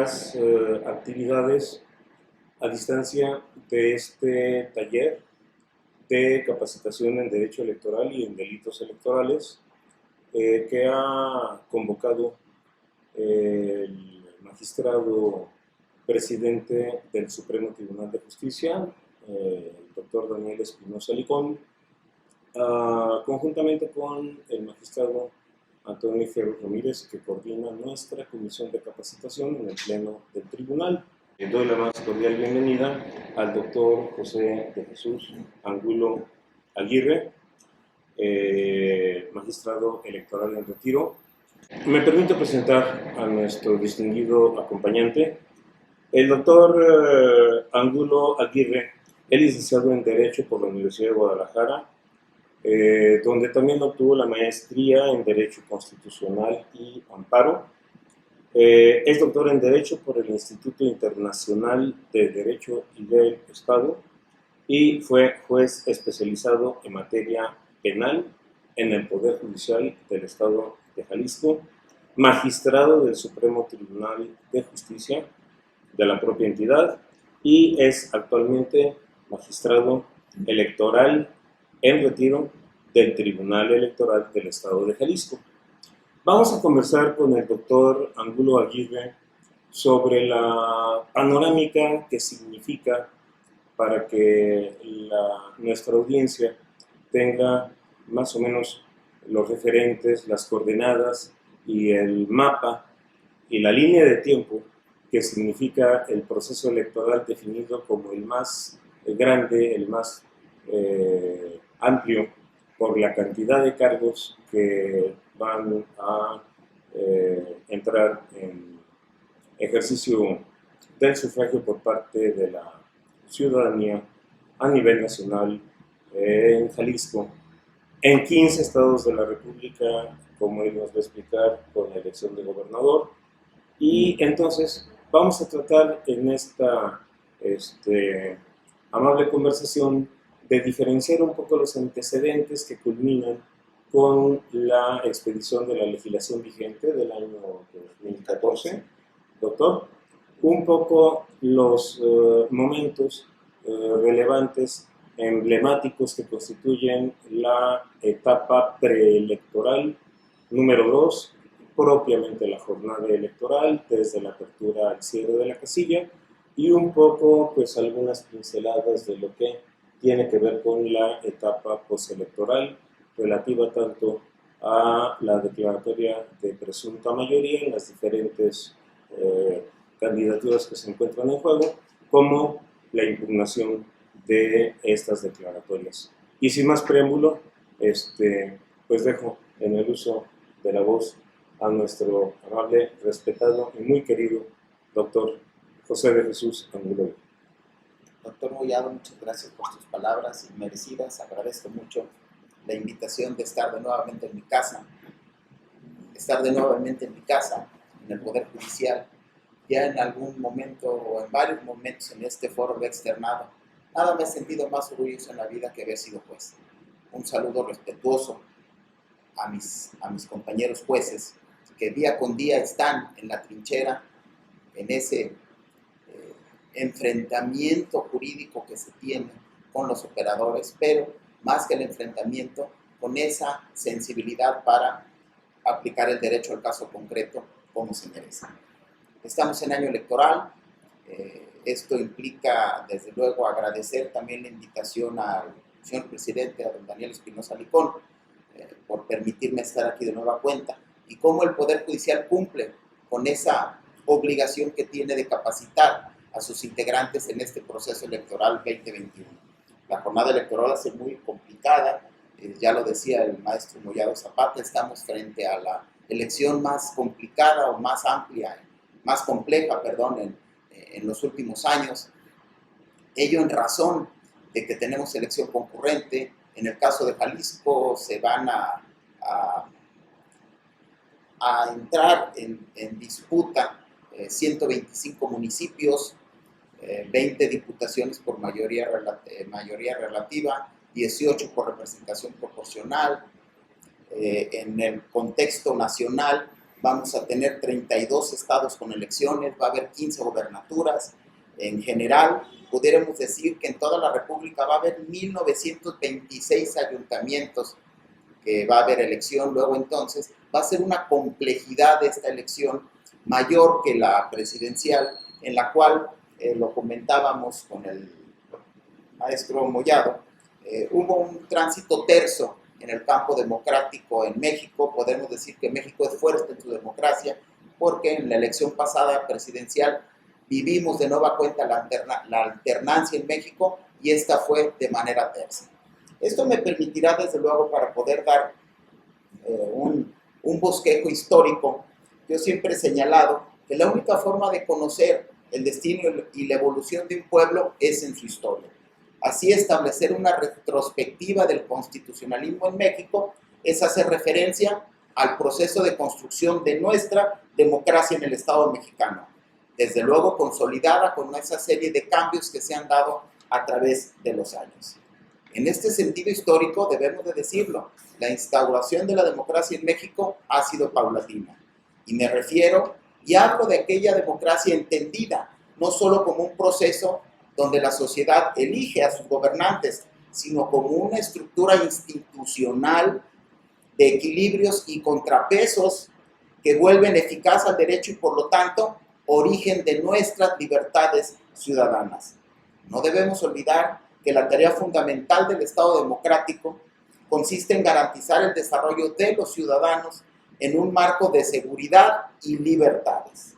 las actividades a distancia de este taller de capacitación en Derecho Electoral y en Delitos Electorales que ha convocado el magistrado presidente del Supremo Tribunal de Justicia, el doctor Daniel Espinosa Licón, conjuntamente con el magistrado Antonio Fierro Ramírez, que coordina nuestra comisión de capacitación en el Pleno del Tribunal. Le doy la más cordial bienvenida al doctor José de Jesús Angulo Aguirre, magistrado electoral en retiro. Me permito presentar a nuestro distinguido acompañante, el doctor Angulo Aguirre. Él es licenciado en Derecho por la Universidad de Guadalajara, donde también obtuvo la maestría en Derecho Constitucional y Amparo. Es doctor en Derecho por el Instituto Internacional de Derecho y del Estado y fue juez especializado en materia penal en el Poder Judicial del Estado de Jalisco, magistrado del Supremo Tribunal de Justicia de la propia entidad y es actualmente magistrado electoral en retiro del Tribunal Electoral del Estado de Jalisco. Vamos a conversar con el doctor Angulo Aguirre sobre la panorámica que significa para que nuestra audiencia tenga más o menos los referentes, las coordenadas y el mapa y la línea de tiempo que significa el proceso electoral definido como el más grande, el más amplio por la cantidad de cargos que van a entrar en ejercicio del sufragio por parte de la ciudadanía a nivel nacional en Jalisco, en 15 estados de la República, como él nos va a explicar, con la elección de gobernador. Y entonces vamos a tratar en esta amable conversación de diferenciar un poco los antecedentes que culminan con la expedición de la legislación vigente del año 2014, doctor, un poco los momentos relevantes, emblemáticos que constituyen la etapa preelectoral número 2, propiamente la jornada electoral, desde la apertura al cierre de la casilla, y un poco, pues, algunas pinceladas de lo que tiene que ver con la etapa postelectoral, relativa tanto a la declaratoria de presunta mayoría en las diferentes candidaturas que se encuentran en juego, como la impugnación de estas declaratorias. Y sin más preámbulo, pues dejo en el uso de la voz a nuestro amable, respetado y muy querido doctor José de Jesús Angulo. Doctor Mollado, muchas gracias por sus palabras merecidas. Agradezco mucho la invitación de estar de nuevamente en mi casa, en el Poder Judicial. Ya en algún momento o en varios momentos en este foro lo he externado. Nada me he sentido más orgulloso en la vida que haber sido juez. Un saludo respetuoso a mis compañeros jueces que día con día están en la trinchera, en ese enfrentamiento jurídico que se tiene con los operadores, pero más que el enfrentamiento, con esa sensibilidad para aplicar el derecho al caso concreto como se merece. Estamos en año electoral. Esto implica, desde luego, agradecer también la invitación al señor presidente, a don Daniel Espinosa Licón, por permitirme estar aquí de nueva cuenta, y cómo el Poder Judicial cumple con esa obligación que tiene de capacitar a sus integrantes en este proceso electoral 2021. La jornada electoral va a ser muy complicada, ya lo decía el maestro Mollado Zapata, estamos frente a la elección más complicada o más amplia, más compleja, en los últimos años. Ello en razón de que tenemos elección concurrente. En el caso de Jalisco se van a entrar en disputa 125 municipios, 20 diputaciones por mayoría relativa, 18 por representación proporcional. En el contexto nacional vamos a tener 32 estados con elecciones, va a haber 15 gobernaturas. En general, pudiéramos decir que en toda la República va a haber 1926 ayuntamientos que va a haber elección. Luego entonces va a ser una complejidad de esta elección mayor que la presidencial, en la cual, lo comentábamos con el maestro Mollado, hubo un tránsito terso en el campo democrático en México. Podemos decir que México es fuerte en su democracia porque en la elección pasada presidencial vivimos de nueva cuenta la alternancia en México y esta fue de manera tersa. Esto me permitirá desde luego para poder dar un bosquejo histórico. Yo siempre he señalado que la única forma de conocer el destino y la evolución de un pueblo es en su historia. Así, establecer una retrospectiva del constitucionalismo en México es hacer referencia al proceso de construcción de nuestra democracia en el Estado mexicano, desde luego consolidada con esa serie de cambios que se han dado a través de los años. En este sentido histórico debemos de decirlo, la instauración de la democracia en México ha sido paulatina, y me refiero y hablo de aquella democracia entendida no solo como un proceso donde la sociedad elige a sus gobernantes, sino como una estructura institucional de equilibrios y contrapesos que vuelven eficaz al derecho y por lo tanto origen de nuestras libertades ciudadanas. No debemos olvidar que la tarea fundamental del Estado democrático consiste en garantizar el desarrollo de los ciudadanos en un marco de seguridad y libertades.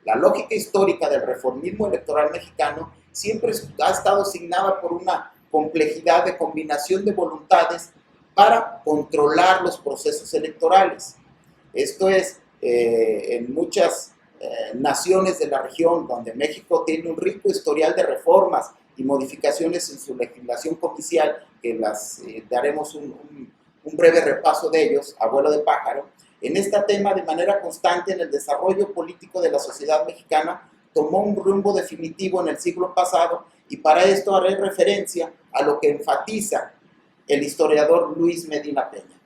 La lógica histórica del reformismo electoral mexicano siempre ha estado asignada por una complejidad de combinación de voluntades para controlar los procesos electorales. Esto es, en muchas naciones de la región, donde México tiene un rico historial de reformas y modificaciones en su legislación comicial, que las daremos un breve repaso de ellos, a vuelo de pájaro. En este tema, de manera constante en el desarrollo político de la sociedad mexicana, tomó un rumbo definitivo en el siglo pasado, y para esto haré referencia a lo que enfatiza el historiador Luis Medina Peña.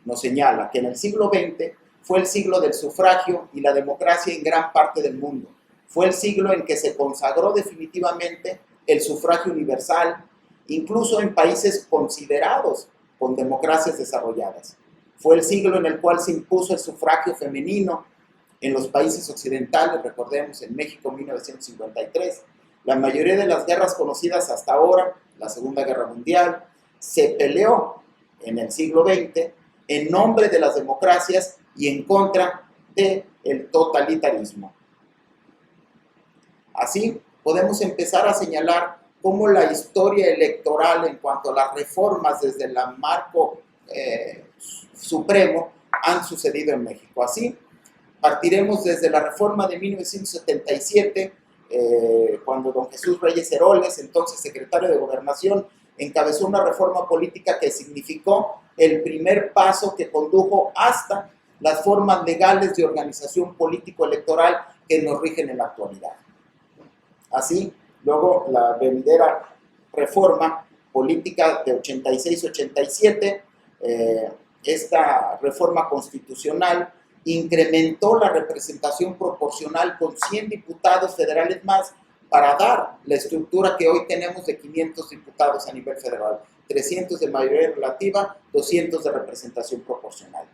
Nos señala que en el siglo XX fue el siglo del sufragio y la democracia en gran parte del mundo. Fue el siglo en que se consagró definitivamente el sufragio universal, incluso en países considerados con democracias desarrolladas. Fue el siglo en el cual se impuso el sufragio femenino en los países occidentales, recordemos en México 1953. La mayoría de las guerras conocidas hasta ahora, la Segunda Guerra Mundial, se peleó en el siglo XX en nombre de las democracias y en contra del totalitarismo. Así, podemos empezar a señalar cómo la historia electoral en cuanto a las reformas desde el marco supremo han sucedido en México. Así, partiremos desde la reforma de 1977, cuando don Jesús Reyes Heroles, entonces secretario de Gobernación, encabezó una reforma política que significó el primer paso que condujo hasta las formas legales de organización político-electoral que nos rigen en la actualidad. Así, luego la venidera reforma política de 86-87, esta reforma constitucional incrementó la representación proporcional con 100 diputados federales más para dar la estructura que hoy tenemos de 500 diputados a nivel federal, 300 de mayoría relativa, 200 de representación proporcional.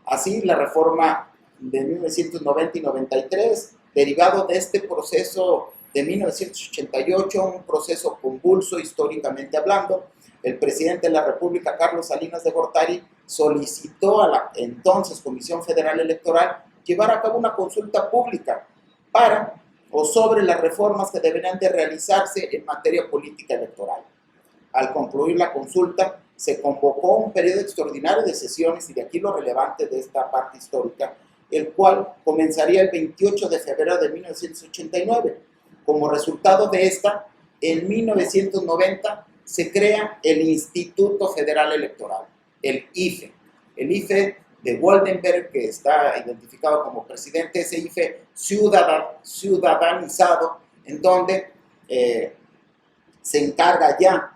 Así, la reforma de 1990 y 93, derivado de este proceso de 1988, un proceso convulso históricamente hablando, el presidente de la República, Carlos Salinas de Gortari, solicitó a la entonces Comisión Federal Electoral llevar a cabo una consulta pública para o sobre las reformas que deberían de realizarse en materia política electoral. Al concluir la consulta, se convocó un periodo extraordinario de sesiones, y de aquí lo relevante de esta parte histórica, el cual comenzaría el 28 de febrero de 1989. Como resultado de esta, en 1990 se crea el Instituto Federal Electoral, el IFE. El IFE de Woldenberg, que está identificado como presidente, ese IFE ciudadanizado, en donde se encarga ya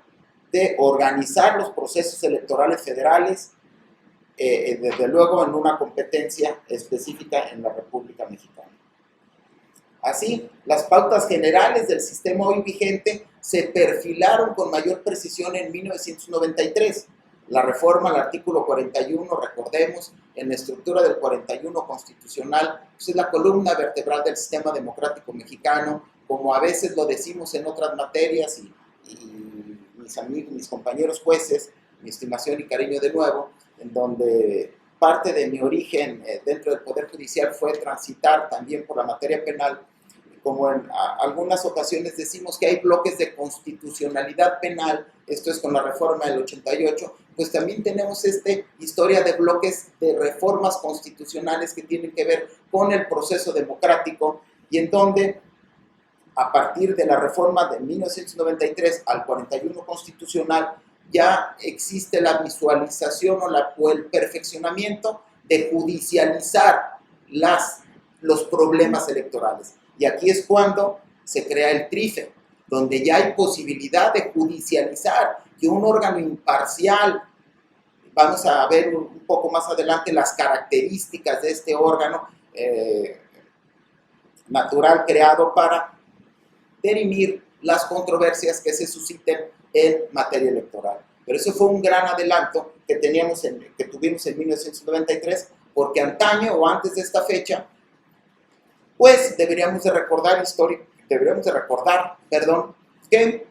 de organizar los procesos electorales federales, desde luego en una competencia específica en la República Mexicana. Así, las pautas generales del sistema hoy vigente se perfilaron con mayor precisión en 1993. La reforma al artículo 41, recordemos, en la estructura del 41 constitucional, pues es la columna vertebral del sistema democrático mexicano, como a veces lo decimos en otras materias, y mis amigos, mis compañeros jueces, mi estimación y cariño de nuevo, en donde parte de mi origen dentro del Poder Judicial fue transitar también por la materia penal. Como en algunas ocasiones decimos que hay bloques de constitucionalidad penal, esto es con la reforma del 88, pues también tenemos esta historia de bloques de reformas constitucionales que tienen que ver con el proceso democrático, y en donde a partir de la reforma de 1993 al 41 constitucional ya existe la visualización o el perfeccionamiento de judicializar los problemas electorales. Y aquí es cuando se crea el TRIFE, donde ya hay posibilidad de judicializar, que un órgano imparcial, vamos a ver un poco más adelante las características de este órgano natural creado para dirimir las controversias que se susciten en materia electoral. Pero eso fue un gran adelanto que tuvimos en 1993, porque antaño o antes de esta fecha, pues deberíamos de recordar que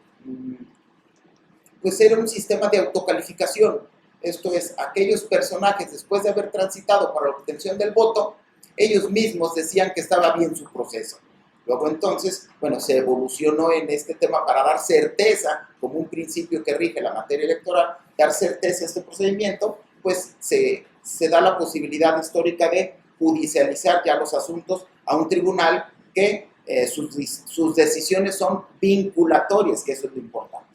pues era un sistema de autocalificación. Esto es, aquellos personajes, después de haber transitado para la obtención del voto, ellos mismos decían que estaba bien su proceso. Luego entonces, bueno, se evolucionó en este tema para dar certeza, como un principio que rige la materia electoral, dar certeza a este procedimiento, pues se da la posibilidad histórica de judicializar ya los asuntos a un tribunal que sus decisiones son vinculatorias, que eso es lo importante.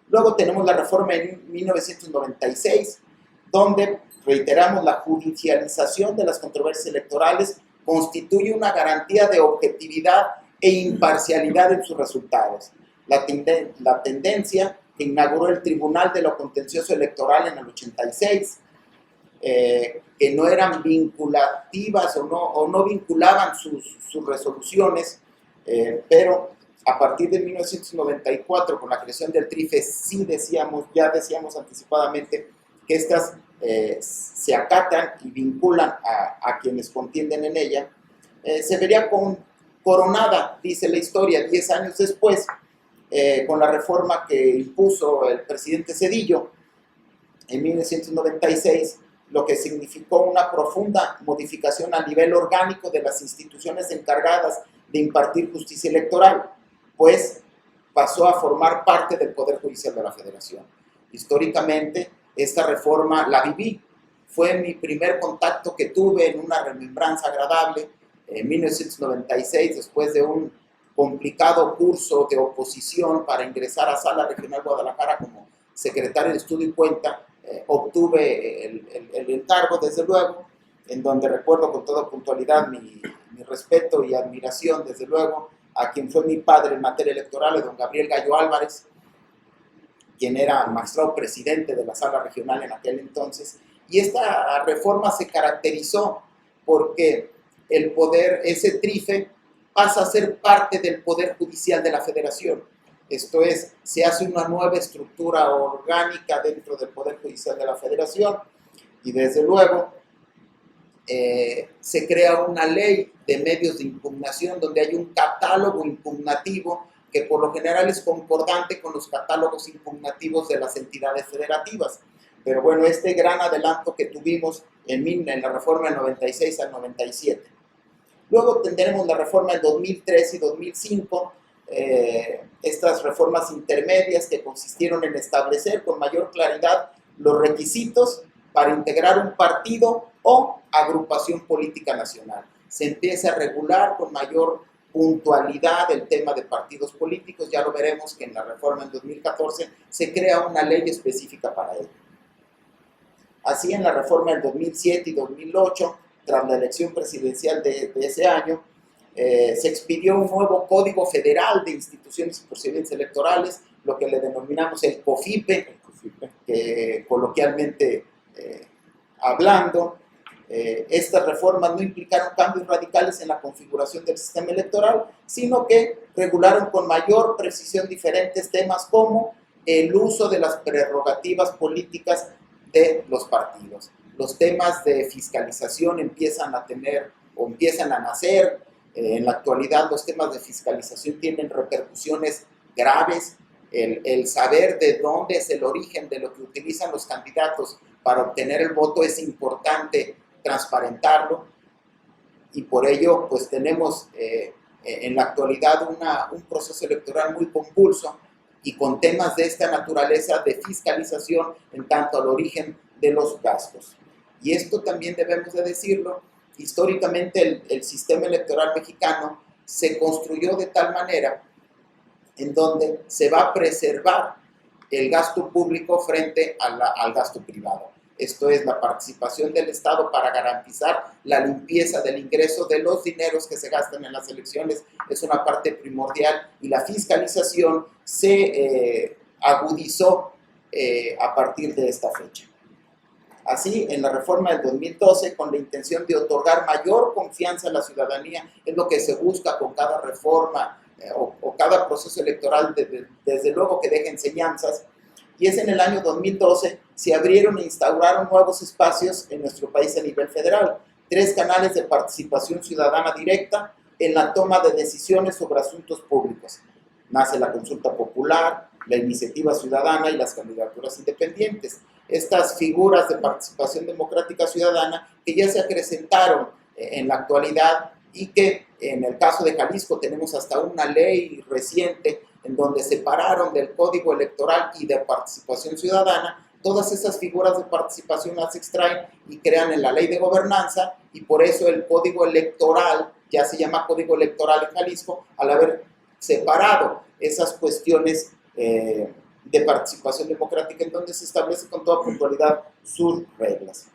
Luego tenemos la reforma en 1996, donde, reiteramos, la judicialización de las controversias electorales constituye una garantía de objetividad e imparcialidad en sus resultados. La tendencia que inauguró el Tribunal de lo Contencioso Electoral en el 86, que no eran vinculativas o no vinculaban sus resoluciones, pero a partir de 1994, con la creación del TRIFE, ya decíamos anticipadamente que estas se acatan y vinculan a quienes contienden en ella. Se vería coronada, dice la historia, 10 años después, con la reforma que impuso el presidente Zedillo en 1996, lo que significó una profunda modificación a nivel orgánico de las instituciones encargadas de impartir justicia electoral, pues pasó a formar parte del Poder Judicial de la Federación. Históricamente, esta reforma la viví, fue mi primer contacto que tuve en una remembranza agradable en 1996, después de un complicado curso de oposición para ingresar a Sala Regional Guadalajara como secretario de Estudio y Cuenta. Obtuve el encargo, desde luego, en donde recuerdo con toda puntualidad mi respeto y admiración, desde luego, a quien fue mi padre en materia electoral, don Gabriel Gallo Álvarez, quien era magistrado presidente de la Sala Regional en aquel entonces. Y esta reforma se caracterizó porque el poder, ese TRIFE, pasa a ser parte del Poder Judicial de la Federación. Esto es, se hace una nueva estructura orgánica dentro del Poder Judicial de la Federación, y desde luego se crea una ley de medios de impugnación donde hay un catálogo impugnativo que por lo general es concordante con los catálogos impugnativos de las entidades federativas. Pero bueno, este gran adelanto que tuvimos en la reforma del 96 al 97. Luego tendremos la reforma del 2003 y 2005, estas reformas intermedias que consistieron en establecer con mayor claridad los requisitos para integrar un partido o agrupación política nacional. Se empieza a regular con mayor puntualidad el tema de partidos políticos. Ya lo veremos que en la reforma en 2014 se crea una ley específica para ello. Así, en la reforma del 2007 y 2008, tras la elección presidencial de ese año, se expidió un nuevo Código Federal de Instituciones y Procedimientos Electorales, lo que le denominamos el COFIPE, que coloquialmente hablando, estas reformas no implicaron cambios radicales en la configuración del sistema electoral, sino que regularon con mayor precisión diferentes temas como el uso de las prerrogativas políticas de los partidos. Los temas de fiscalización empiezan a nacer. En la actualidad los temas de fiscalización tienen repercusiones graves. El saber de dónde es el origen de lo que utilizan los candidatos para obtener el voto es importante transparentarlo, y por ello pues tenemos en la actualidad un proceso electoral muy convulso y con temas de esta naturaleza de fiscalización en tanto al origen de los gastos. Y esto también debemos de decirlo, históricamente el sistema electoral mexicano se construyó de tal manera en donde se va a preservar el gasto público frente al gasto privado. Esto es la participación del Estado para garantizar la limpieza del ingreso de los dineros que se gastan en las elecciones, es una parte primordial, y la fiscalización se agudizó a partir de esta fecha. Así, en la reforma del 2012, con la intención de otorgar mayor confianza a la ciudadanía, es lo que se busca con cada reforma o cada proceso electoral, desde luego que deje enseñanzas. Y es en el año 2012 se abrieron e instauraron nuevos espacios en nuestro país a nivel federal. 3 canales de participación ciudadana directa en la toma de decisiones sobre asuntos públicos. Nace la consulta popular, la iniciativa ciudadana y las candidaturas independientes. Estas figuras de participación democrática ciudadana que ya se acrecentaron en la actualidad y que en el caso de Jalisco tenemos hasta una ley reciente en donde separaron del Código Electoral y de participación ciudadana. Todas esas figuras de participación las extraen y crean en la Ley de Gobernanza, y por eso el Código Electoral ya se llama Código Electoral en Jalisco, al haber separado esas cuestiones de participación democrática, en donde se establece con toda puntualidad sus reglas.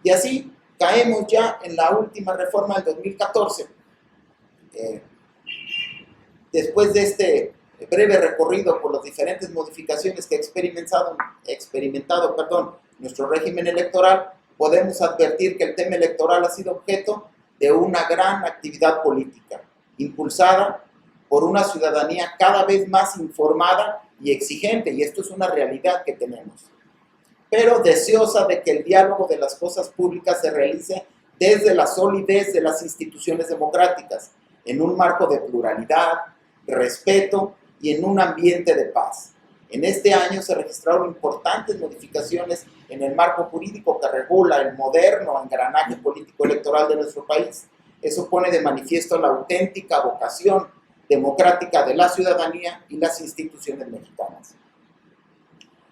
Y así caemos ya en la última reforma del 2014. Después de este breve recorrido por las diferentes modificaciones que ha experimentado nuestro régimen electoral, podemos advertir que el tema electoral ha sido objeto de una gran actividad política, impulsada por una ciudadanía cada vez más informada y exigente, y esto es una realidad que tenemos, pero deseosa de que el diálogo de las cosas públicas se realice desde la solidez de las instituciones democráticas, en un marco de pluralidad, respeto y en un ambiente de paz. En este año se registraron importantes modificaciones en el marco jurídico que regula el moderno engranaje político electoral de nuestro país. Eso pone de manifiesto la auténtica vocación democrática de la ciudadanía y las instituciones mexicanas.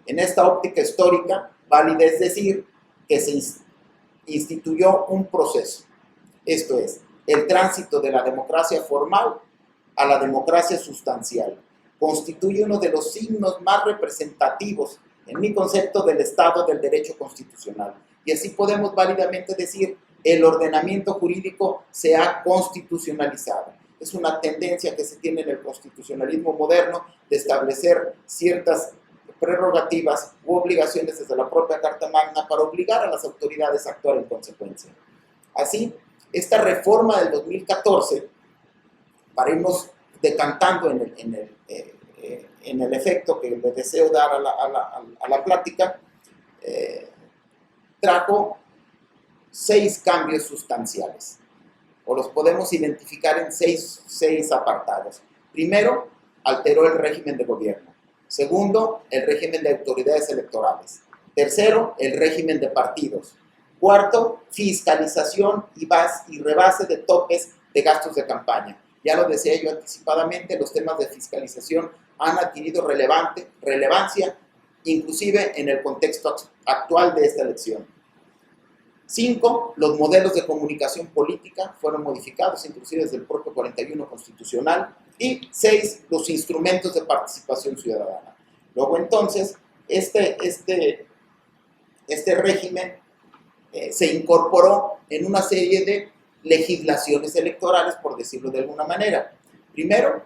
En esta óptica histórica, vale decir que se instituyó un proceso, esto es, el tránsito de la democracia formal a la democracia sustancial. Constituye uno de los signos más representativos, en mi concepto, del Estado del Derecho Constitucional. Y así podemos válidamente decir, el ordenamiento jurídico se ha constitucionalizado. Es una tendencia que se tiene en el constitucionalismo moderno de establecer ciertas prerrogativas u obligaciones desde la propia Carta Magna para obligar a las autoridades a actuar en consecuencia. Así, esta reforma del 2014, para irnos decantando en el efecto que le deseo dar a la plática, trajo 6 cambios sustanciales, o los podemos identificar en 6 apartados. Primero, alteró el régimen de gobierno. Segundo, el régimen de autoridades electorales. Tercero, el régimen de partidos. Cuarto, fiscalización y rebase de topes de gastos de campaña. Ya lo decía yo anticipadamente, los temas de fiscalización han adquirido relevancia, inclusive en el contexto actual de esta elección. 5, los modelos de comunicación política fueron modificados, inclusive desde el propio 41 constitucional. Y 6, los instrumentos de participación ciudadana. Luego entonces, este régimen se incorporó en una serie de legislaciones electorales, por decirlo de alguna manera. Primero,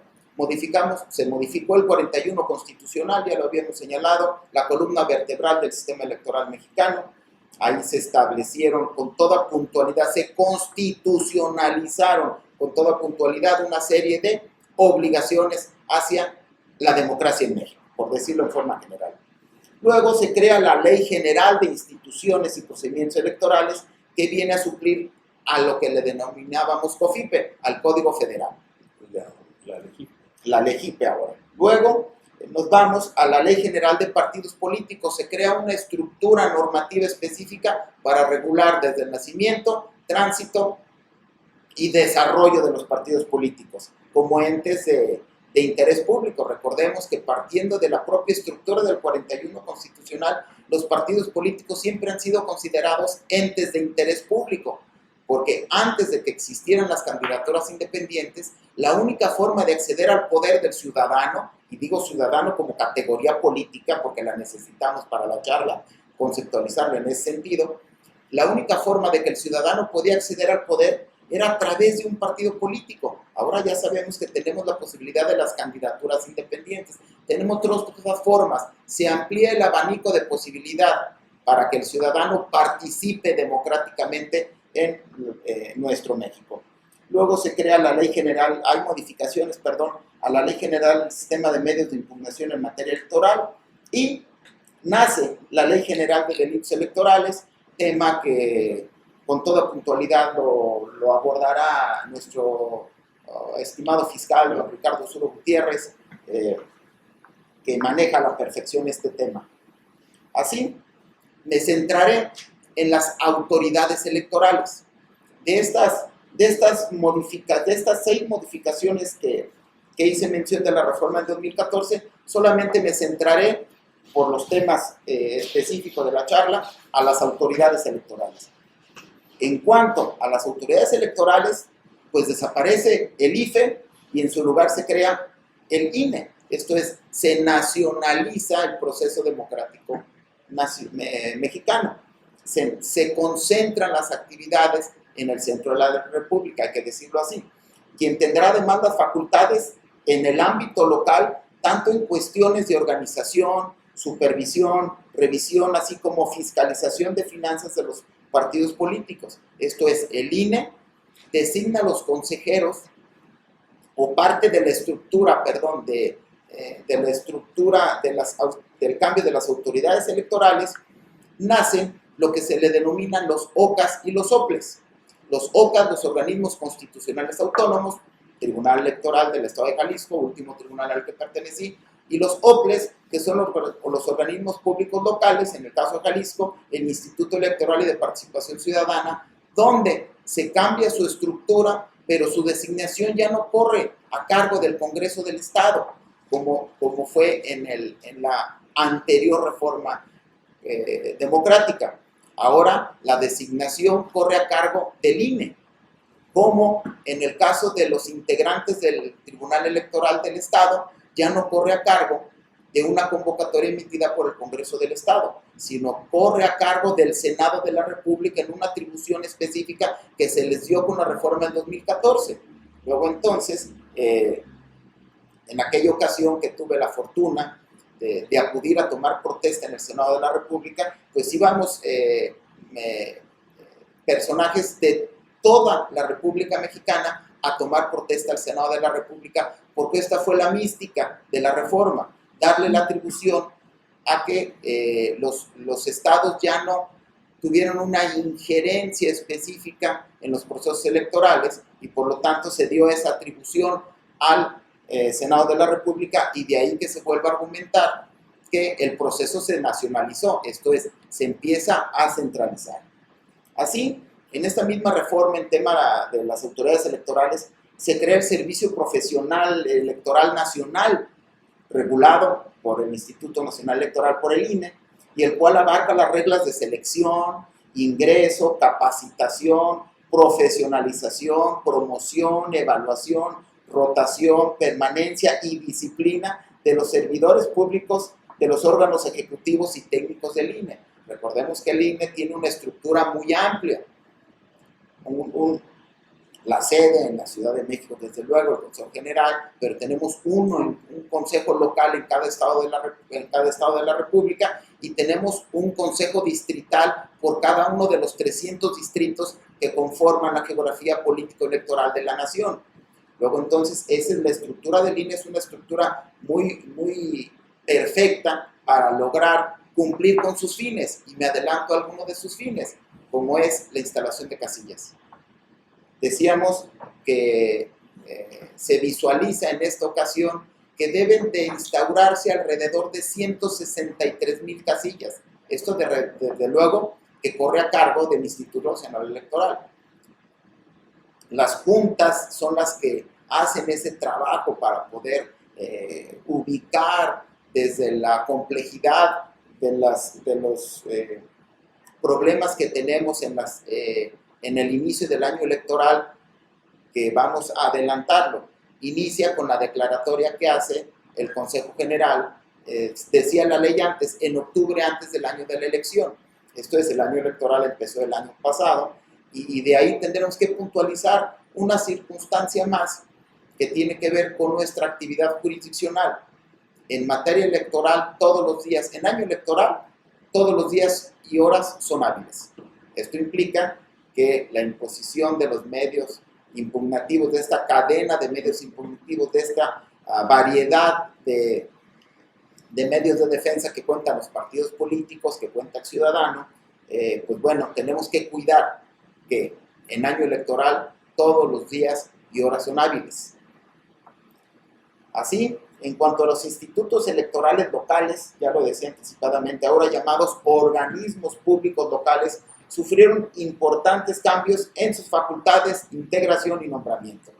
se modificó el 41 constitucional, ya lo habíamos señalado, la columna vertebral del sistema electoral mexicano. Ahí se establecieron con toda puntualidad, se constitucionalizaron con toda puntualidad una serie de obligaciones hacia la democracia en México, por decirlo en forma general. Luego se crea la Ley General de Instituciones y Procedimientos Electorales, que viene a suplir a lo que le denominábamos COFIPE, al Código Federal. La LEGIPE ahora. Luego nos vamos a la Ley General de Partidos Políticos. Se crea una estructura normativa específica para regular desde el nacimiento, tránsito y desarrollo de los partidos políticos como entes de interés público. Recordemos que partiendo de la propia estructura del 41 constitucional, los partidos políticos siempre han sido considerados entes de interés público, porque antes de que existieran las candidaturas independientes, la única forma de acceder al poder del ciudadano, y digo ciudadano como categoría política porque la necesitamos para la charla, conceptualizarla en ese sentido, la única forma de que el ciudadano podía acceder al poder era a través de un partido político. Ahora ya sabemos que tenemos la posibilidad de las candidaturas independientes. Tenemos otras formas. Se amplía el abanico de posibilidad para que el ciudadano participe democráticamente en nuestro México. Luego se crea la Ley General, hay modificaciones, a la Ley General del Sistema de Medios de Impugnación en materia electoral y nace la Ley General de Delitos Electorales, tema que con toda puntualidad lo abordará nuestro estimado fiscal, don Ricardo Zuro Gutiérrez, que maneja a la perfección este tema. Así, me centraré en las autoridades electorales. De estas 6 modificaciones que hice mención de la reforma del 2014, solamente me centraré, por los temas específicos de la charla, a las autoridades electorales. En cuanto a las autoridades electorales, pues desaparece el IFE y en su lugar se crea el INE. Esto es, se nacionaliza el proceso democrático mexicano. Se concentran las actividades en el centro de la República, hay que decirlo así. Quien tendrá demandas facultades en el ámbito local, tanto en cuestiones de organización, supervisión, revisión, así como fiscalización de finanzas de los partidos políticos. Esto es, el INE designa los consejeros o parte de la estructura, del cambio de las autoridades electorales, nacen lo que se le denominan los OCAS y los OPLES. Los OCAS, los organismos constitucionales autónomos, Tribunal Electoral del Estado de Jalisco, último tribunal al que pertenecí, y los OPLES, que son los organismos públicos locales, en el caso de Jalisco, el Instituto Electoral y de Participación Ciudadana, donde se cambia su estructura, pero su designación ya no corre a cargo del Congreso del Estado, como fue en la anterior reforma democrática. Ahora la designación corre a cargo del INE, como en el caso de los integrantes del Tribunal Electoral del Estado, ya no corre a cargo de una convocatoria emitida por el Congreso del Estado, sino corre a cargo del Senado de la República en una atribución específica que se les dio con la reforma del 2014. Luego entonces, en aquella ocasión que tuve la fortuna de acudir a tomar protesta en el Senado de la República, pues íbamos personajes de toda la República Mexicana a tomar protesta al Senado de la República, porque esta fue la mística de la reforma, darle la atribución a que los estados ya no tuvieron una injerencia específica en los procesos electorales y por lo tanto se dio esa atribución al Senado de la República, y de ahí que se vuelva a argumentar que el proceso se nacionalizó, esto es, se empieza a centralizar. Así, en esta misma reforma en tema de las autoridades electorales, se crea el Servicio Profesional Electoral Nacional, regulado por el Instituto Nacional Electoral, por el INE, y el cual abarca las reglas de selección, ingreso, capacitación, profesionalización, promoción, evaluación, rotación, permanencia y disciplina de los servidores públicos de los órganos ejecutivos y técnicos del INE. Recordemos que el INE tiene una estructura muy amplia, la sede en la Ciudad de México, desde luego, el Consejo General, pero tenemos un consejo local en cada estado de la República, y tenemos un consejo distrital por cada uno de los 300 distritos que conforman la geografía político-electoral de la nación. Luego, entonces, esa es la estructura del INE, es una estructura muy perfecta para lograr cumplir con sus fines, y me adelanto a alguno de sus fines, como es la instalación de casillas. Decíamos que se visualiza en esta ocasión que deben de instaurarse alrededor de 163,000 casillas. Esto, desde luego, que corre a cargo del Instituto Nacional Electoral. Las juntas son las que hacen ese trabajo para poder ubicar desde la complejidad de los problemas que tenemos en el inicio del año electoral, que vamos a adelantarlo. Inicia con la declaratoria que hace el Consejo General, decía la ley antes, en octubre antes del año de la elección. Esto es, el año electoral empezó el año pasado, y de ahí tendremos que puntualizar una circunstancia más que tiene que ver con nuestra actividad jurisdiccional. En materia electoral, todos los días, en año electoral, todos los días y horas son hábiles. Esto implica que la imposición de los medios impugnativos, de esta cadena de medios impugnativos, de esta variedad de medios de defensa que cuentan los partidos políticos, que cuenta el ciudadano, pues bueno, tenemos que cuidar que en año electoral todos los días y horas son hábiles. Así, en cuanto a los institutos electorales locales, ya lo decía anticipadamente, ahora llamados organismos públicos locales, sufrieron importantes cambios en sus facultades, integración y nombramiento.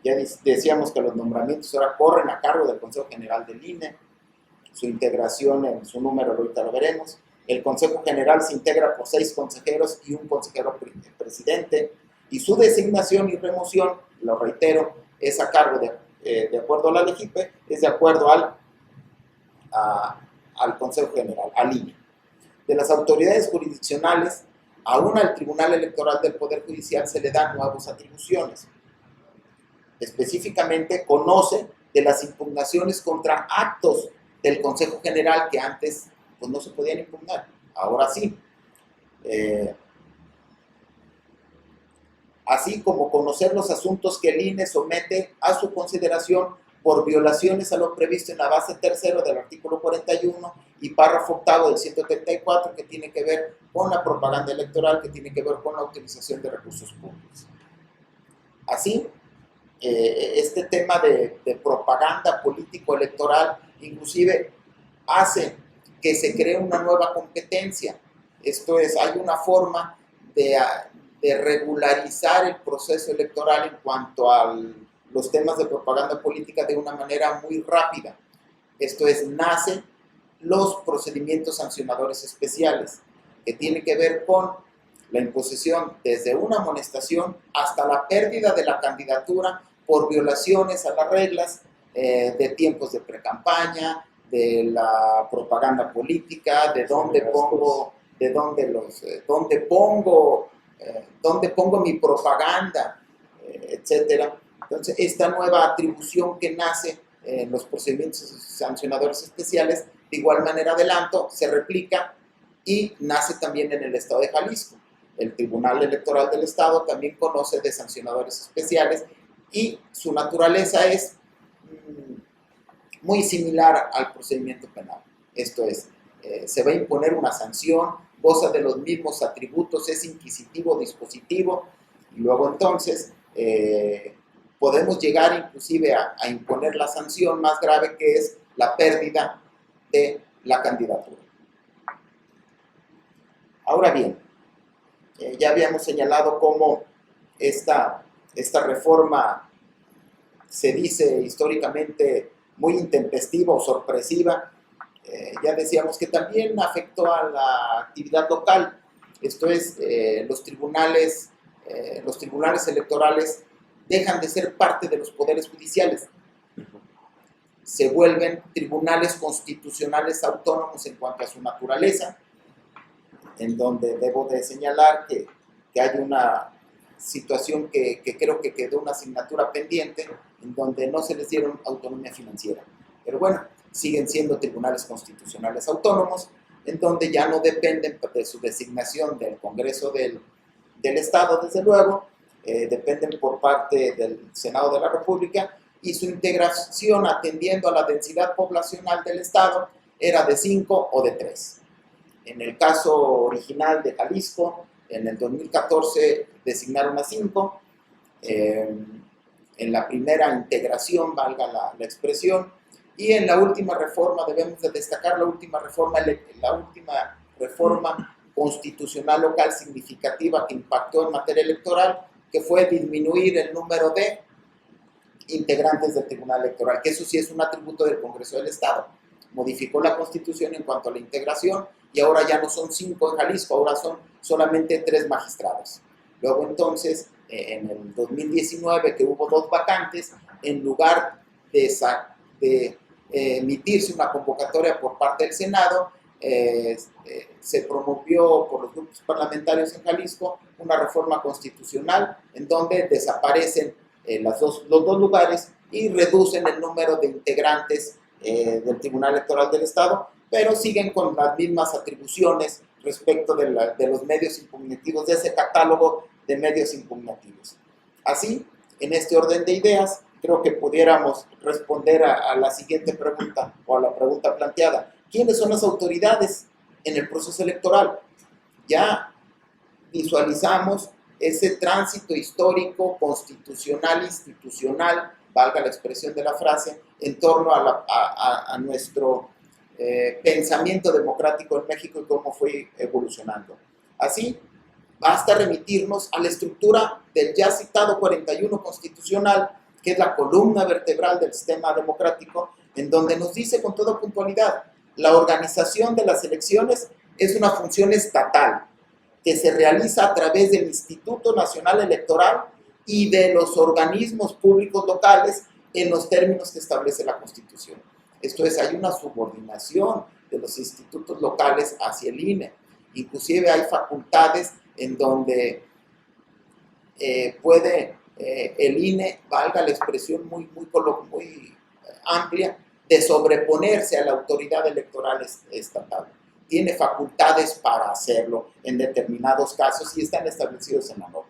Ya decíamos que los nombramientos ahora corren a cargo del Consejo General del INE, su integración en su número ahorita lo veremos. El Consejo General se integra por 6 consejeros y un consejero presidente, y su designación y remoción, lo reitero, es a cargo de acuerdo a la LEGIPE, es de acuerdo al Consejo General, al INE. De las autoridades jurisdiccionales, aún al Tribunal Electoral del Poder Judicial se le dan nuevas atribuciones. Específicamente, conoce de las impugnaciones contra actos del Consejo General que antes pues, no se podían impugnar, ahora sí. Así como conocer los asuntos que el INE somete a su consideración por violaciones a lo previsto en la base tercero del artículo 41 y párrafo octavo del 134, que tiene que ver con la propaganda electoral, que tiene que ver con la utilización de recursos públicos. Así, este tema de propaganda político-electoral inclusive hace que se cree una nueva competencia. Esto es, hay una forma de regularizar el proceso electoral en cuanto a los temas de propaganda política de una manera muy rápida. Esto es, nacen los procedimientos sancionadores especiales, que tiene que ver con la imposición desde una amonestación hasta la pérdida de la candidatura por violaciones a las reglas de tiempos de precampaña, de la propaganda política, de dónde pongo mi propaganda, etcétera. Entonces, esta nueva atribución que nace en los procedimientos sancionadores especiales, de igual manera adelanto, se replica y nace también en el Estado de Jalisco. El Tribunal Electoral del Estado también conoce de sancionadores especiales y su naturaleza es muy similar al procedimiento penal. Esto es, se va a imponer una sanción, goza de los mismos atributos, es inquisitivo, dispositivo, y luego entonces podemos llegar inclusive a imponer la sanción más grave, que es la pérdida de la candidatura. Ahora bien, ya habíamos señalado cómo esta reforma se dice históricamente muy intempestiva o sorpresiva. Ya decíamos que también afectó a la actividad local. Esto es, los tribunales electorales dejan de ser parte de los poderes judiciales. Se vuelven tribunales constitucionales autónomos en cuanto a su naturaleza, en donde debo de señalar que hay una situación que creo que quedó una asignatura pendiente, en donde no se les dieron autonomía financiera. Pero bueno, siguen siendo tribunales constitucionales autónomos, en donde ya no dependen de su designación del Congreso del Estado, desde luego, dependen por parte del Senado de la República, y su integración atendiendo a la densidad poblacional del Estado era de 5 o de 3. En el caso original de Jalisco, en el 2014 designaron a 5. En la primera integración, valga la expresión, y en la última reforma, debemos de destacar la última reforma constitucional local significativa que impactó en materia electoral, que fue disminuir el número de integrantes del Tribunal Electoral, que eso sí es un atributo del Congreso del Estado. Modificó la Constitución en cuanto a la integración y ahora ya no son 5 en Jalisco, ahora son solamente 3 magistrados. Luego entonces, en el 2019, que hubo 2 vacantes, en lugar de emitirse una convocatoria por parte del Senado, se promovió por los grupos parlamentarios en Jalisco una reforma constitucional en donde desaparecen los dos lugares y reducen el número de integrantes del Tribunal Electoral del Estado, pero siguen con las mismas atribuciones respecto de los medios impugnativos, de ese catálogo de medios impugnativos. Así, en este orden de ideas, creo que pudiéramos responder a la siguiente pregunta, o a la pregunta planteada. ¿Quiénes son las autoridades en el proceso electoral? Ya visualizamos ese tránsito histórico, constitucional, institucional, valga la expresión de la frase, en torno a nuestro pensamiento democrático en México y cómo fue evolucionando. Así, basta remitirnos a la estructura del ya citado 41 constitucional, que es la columna vertebral del sistema democrático, en donde nos dice con toda puntualidad: la organización de las elecciones es una función estatal que se realiza a través del Instituto Nacional Electoral y de los organismos públicos locales en los términos que establece la Constitución. Esto es, hay una subordinación de los institutos locales hacia el INE. Inclusive hay facultades en donde puede el INE, valga la expresión muy amplia, de sobreponerse a la autoridad electoral estatal. Tiene facultades para hacerlo en determinados casos y están establecidos en la norma.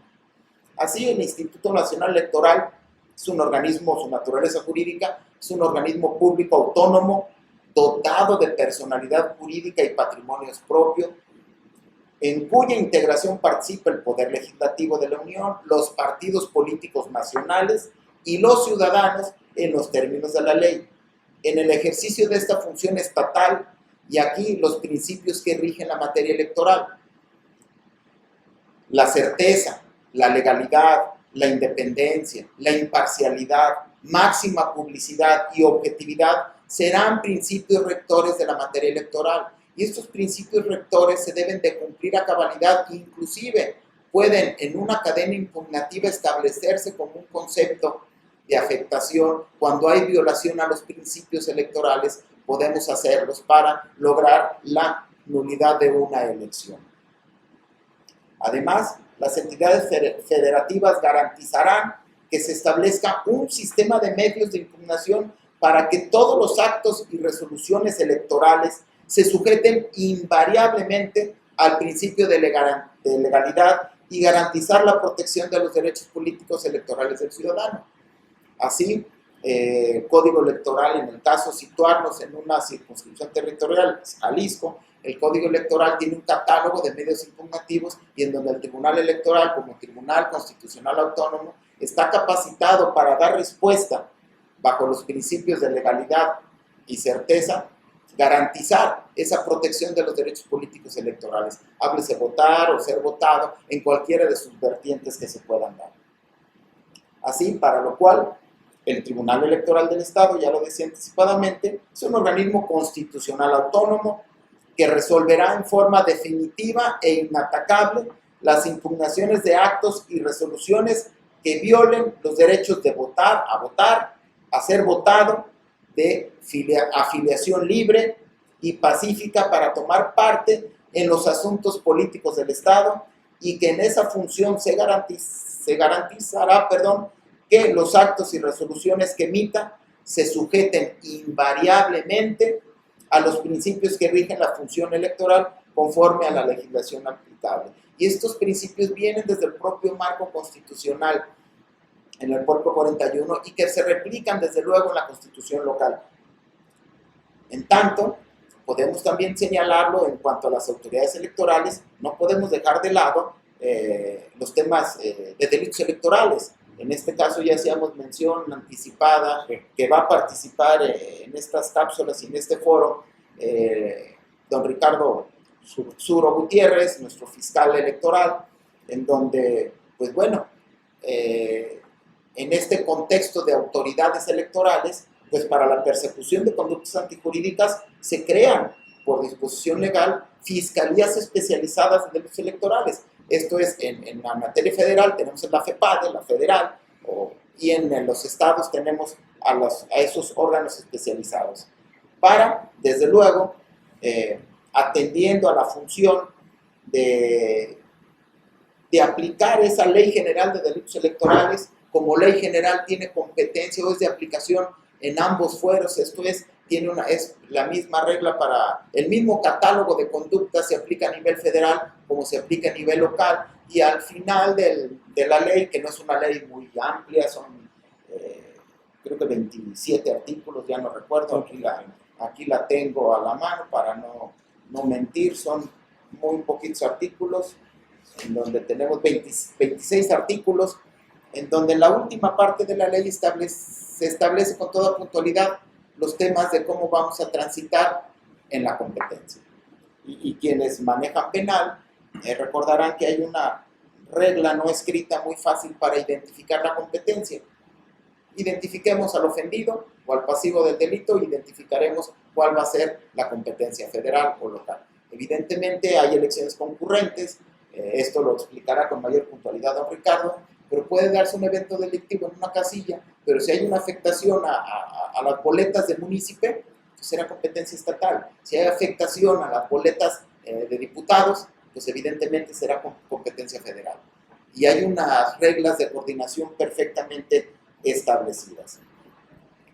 Así, el Instituto Nacional Electoral es un organismo, su naturaleza jurídica, es un organismo público autónomo, dotado de personalidad jurídica y patrimonios propios, en cuya integración participa el Poder Legislativo de la Unión, los partidos políticos nacionales y los ciudadanos en los términos de la ley. En el ejercicio de esta función estatal, y aquí los principios que rigen la materia electoral: la certeza, la legalidad, la independencia, la imparcialidad, máxima publicidad y objetividad serán principios rectores de la materia electoral. Y estos principios rectores se deben de cumplir a cabalidad, inclusive pueden en una cadena impugnativa establecerse como un concepto de afectación. Cuando hay violación a los principios electorales, podemos hacerlos para lograr la nulidad de una elección. Además, las entidades federativas garantizarán que se establezca un sistema de medios de impugnación para que todos los actos y resoluciones electorales se sujeten invariablemente al principio de legalidad y garantizar la protección de los derechos políticos electorales del ciudadano. Así, Código Electoral, en el caso situarnos en una circunscripción territorial, Jalisco, el Código Electoral tiene un catálogo de medios impugnativos y en donde el Tribunal Electoral, como Tribunal Constitucional Autónomo, está capacitado para dar respuesta bajo los principios de legalidad y certeza, garantizar esa protección de los derechos políticos electorales, háblese votar o ser votado en cualquiera de sus vertientes que se puedan dar. Así, para lo cual, el Tribunal Electoral del Estado, ya lo decía anticipadamente, es un organismo constitucional autónomo que resolverá en forma definitiva e inatacable las impugnaciones de actos y resoluciones que violen los derechos de votar, a ser votado, de afiliación libre y pacífica para tomar parte en los asuntos políticos del Estado, y que en esa función se garantizará, que los actos y resoluciones que emita se sujeten invariablemente a los principios que rigen la función electoral conforme a la legislación aplicable. Y estos principios vienen desde el propio marco constitucional en el cuerpo 41 y que se replican desde luego en la Constitución local. En tanto, podemos también señalarlo en cuanto a las autoridades electorales, no podemos dejar de lado los temas de delitos electorales. En este caso ya hacíamos mención anticipada que va a participar en estas cápsulas y en este foro don Ricardo Zuro Gutiérrez, nuestro fiscal electoral, en donde, pues bueno, en este contexto de autoridades electorales, pues para la persecución de conductas antijurídicas se crean por disposición legal fiscalías especializadas en delitos electorales. Esto es, en la materia federal tenemos en la FEPADE, la federal, y en los estados tenemos a esos órganos especializados. Para, desde luego, atendiendo a la función de aplicar esa ley general de delitos electorales, como ley general tiene competencia o es de aplicación en ambos fueros, esto es, es la misma regla para el mismo catálogo de conductas, se aplica a nivel federal como se aplica a nivel local, y al final de la ley, que no es una ley muy amplia, son creo que 27 artículos, ya no recuerdo, aquí la tengo a la mano para no mentir, son muy poquitos artículos, en donde tenemos 26 artículos, en donde en la última parte de la ley se establece con toda puntualidad los temas de cómo vamos a transitar en la competencia. Y quienes manejan penal recordarán que hay una regla no escrita muy fácil para identificar la competencia. Identifiquemos al ofendido o al pasivo del delito, identificaremos cuál va a ser la competencia federal o local. Evidentemente hay elecciones concurrentes, esto lo explicará con mayor puntualidad don Ricardo, pero puede darse un evento delictivo en una casilla, pero si hay una afectación a las boletas del municipio, pues será competencia estatal. Si hay afectación a las boletas de diputados, pues evidentemente será competencia federal. Y hay unas reglas de coordinación perfectamente establecidas.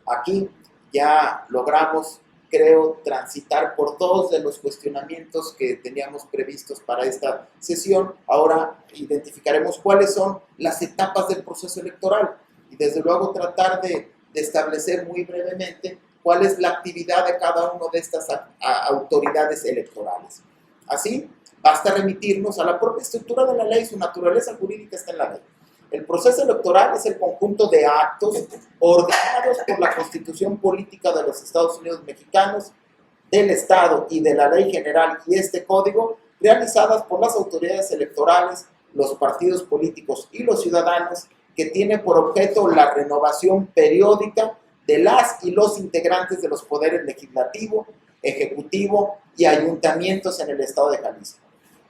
Aquí ya logramos, creo, transitar por dos de los cuestionamientos que teníamos previstos para esta sesión. Ahora identificaremos cuáles son las etapas del proceso electoral y desde luego tratar de establecer muy brevemente cuál es la actividad de cada una de estas autoridades electorales. Así, basta remitirnos a la propia estructura de la ley, su naturaleza jurídica está en la ley. El proceso electoral es el conjunto de actos ordenados por la Constitución Política de los Estados Unidos Mexicanos, del Estado y de la Ley General y este código, realizadas por las autoridades electorales, los partidos políticos y los ciudadanos, que tiene por objeto la renovación periódica de las y los integrantes de los poderes legislativo, ejecutivo y ayuntamientos en el Estado de Jalisco.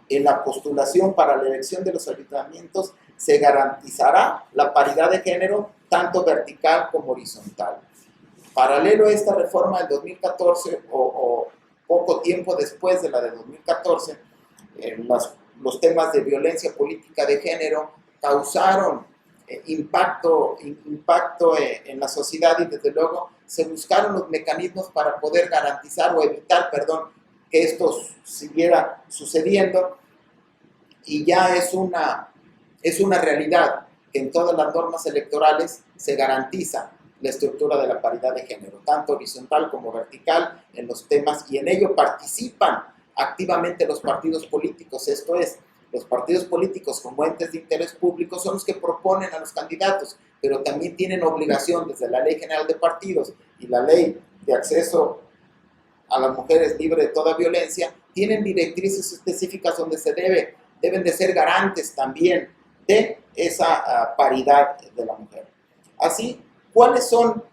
En la postulación para la elección de los ayuntamientos se garantizará la paridad de género tanto vertical como horizontal. Paralelo a esta reforma del 2014 o poco tiempo después de la de 2014, los temas de violencia política de género causaron impacto en la sociedad y desde luego se buscaron los mecanismos para poder garantizar o evitar, que esto siguiera sucediendo, y ya es una realidad que en todas las normas electorales se garantiza la estructura de la paridad de género, tanto horizontal como vertical en los temas, y en ello participan activamente los partidos políticos. Esto es, los partidos políticos como entes de interés público son los que proponen a los candidatos, pero también tienen obligación desde la Ley General de Partidos y la Ley de Acceso a las Mujeres Libre de toda Violencia, tienen directrices específicas donde deben de ser garantes también de esa paridad de la mujer. Así, ¿cuáles son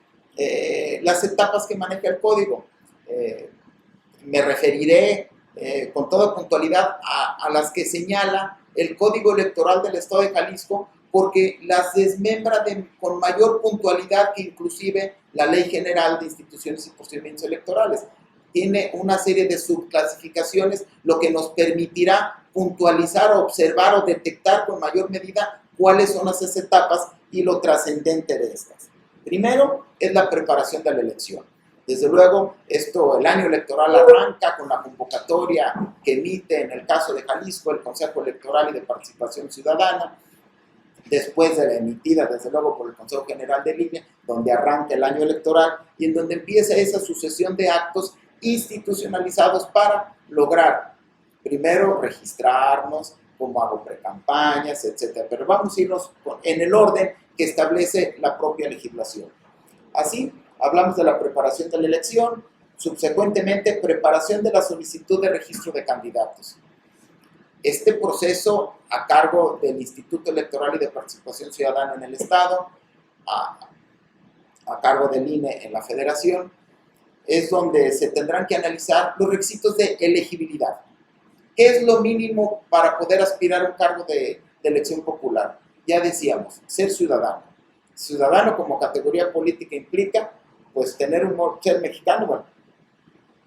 las etapas que maneja el código? Me referiré con toda puntualidad a las que señala el Código Electoral del Estado de Jalisco, porque las desmembra con mayor puntualidad que inclusive la Ley General de Instituciones y Procedimientos Electorales. Tiene una serie de subclasificaciones, lo que nos permitirá puntualizar, observar o detectar con mayor medida ¿Cuáles son esas etapas y lo trascendente de estas? Primero es la preparación de la elección. Desde luego, el año electoral arranca con la convocatoria que emite, en el caso de Jalisco, el Consejo Electoral y de Participación Ciudadana, después de la emitida, desde luego, por el Consejo General de Línea, donde arranca el año electoral y en donde empieza esa sucesión de actos institucionalizados para lograr, primero, registrarnos, cómo hago precampañas, etc. Pero vamos a irnos en el orden que establece la propia legislación. Así, hablamos de la preparación de la elección, subsecuentemente, preparación de la solicitud de registro de candidatos. Este proceso, a cargo del Instituto Electoral y de Participación Ciudadana en el Estado, a cargo del INE en la Federación, es donde se tendrán que analizar los requisitos de elegibilidad. ¿Qué es lo mínimo para poder aspirar a un cargo de elección popular? Ya decíamos, ser ciudadano. Ciudadano como categoría política implica, pues, ser mexicano, bueno,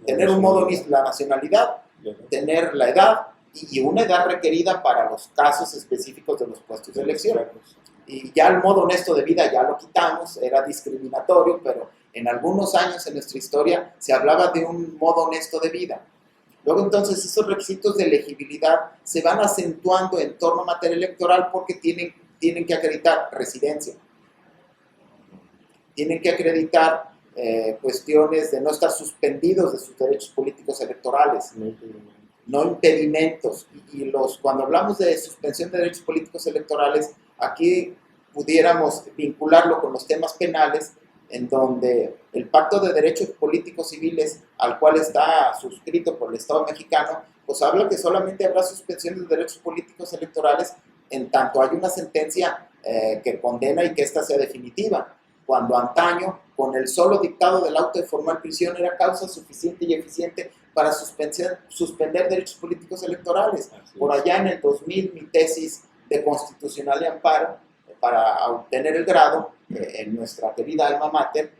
tener un modo, la nacionalidad, tener la edad y una edad requerida para los casos específicos de los puestos de elección. Y ya el modo honesto de vida ya lo quitamos, era discriminatorio, pero en algunos años en nuestra historia se hablaba de un modo honesto de vida. Luego entonces esos requisitos de elegibilidad se van acentuando en torno a materia electoral porque tienen que acreditar residencia, tienen que acreditar cuestiones de no estar suspendidos de sus derechos políticos electorales, no impedimentos. Y cuando hablamos de suspensión de derechos políticos electorales, aquí pudiéramos vincularlo con los temas penales, en donde el Pacto de Derechos Políticos Civiles, al cual está suscrito por el Estado mexicano, pues habla que solamente habrá suspensión de derechos políticos electorales en tanto hay una sentencia que condena y que ésta sea definitiva. Cuando antaño, con el solo dictado del auto de formal prisión, era causa suficiente y eficiente para suspender derechos políticos electorales. Por allá en el 2000, mi tesis de constitucional y amparo, para obtener el grado en nuestra querida alma mater,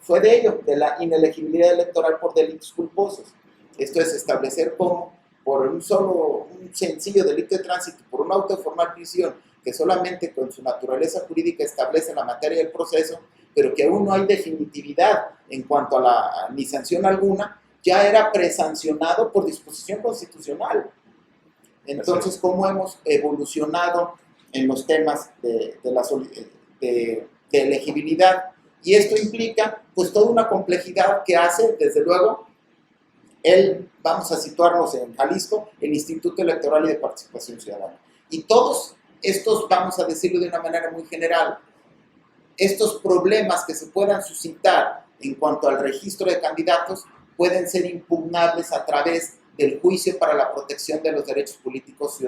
fue de ello, de la inelegibilidad electoral por delitos culposos. Esto es establecer cómo, por un sencillo delito de tránsito, por un auto de formal prisión, que solamente con su naturaleza jurídica establece la materia del proceso, pero que aún no hay definitividad en cuanto a ni sanción alguna, ya era presancionado por disposición constitucional. Entonces, ¿cómo hemos evolucionado en los temas de elegibilidad? Y esto implica, pues, toda una complejidad que hace, desde luego, vamos a situarnos en Jalisco, el Instituto Electoral y de Participación Ciudadana. Y todos estos, vamos a decirlo de una manera muy general, estos problemas que se puedan suscitar en cuanto al registro de candidatos pueden ser impugnables a través del juicio para la protección de los derechos políticos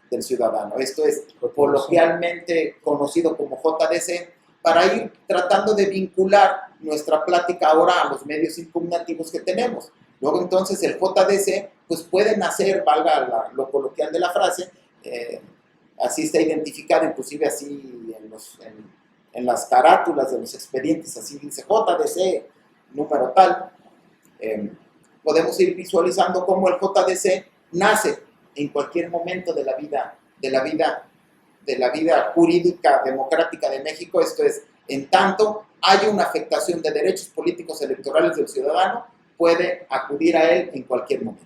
del ciudadano. Esto es coloquialmente conocido como JDC, para ir tratando de vincular nuestra plática ahora a los medios impugnativos que tenemos. Luego entonces el JDC pues puede nacer, valga lo coloquial de la frase, así está identificado, inclusive así en las carátulas de los expedientes, así dice JDC, número tal. Podemos ir visualizando cómo el JDC nace en cualquier momento de la vida jurídica democrática de México. Esto es, en tanto hay una afectación de derechos políticos electorales del ciudadano, puede acudir a él en cualquier momento,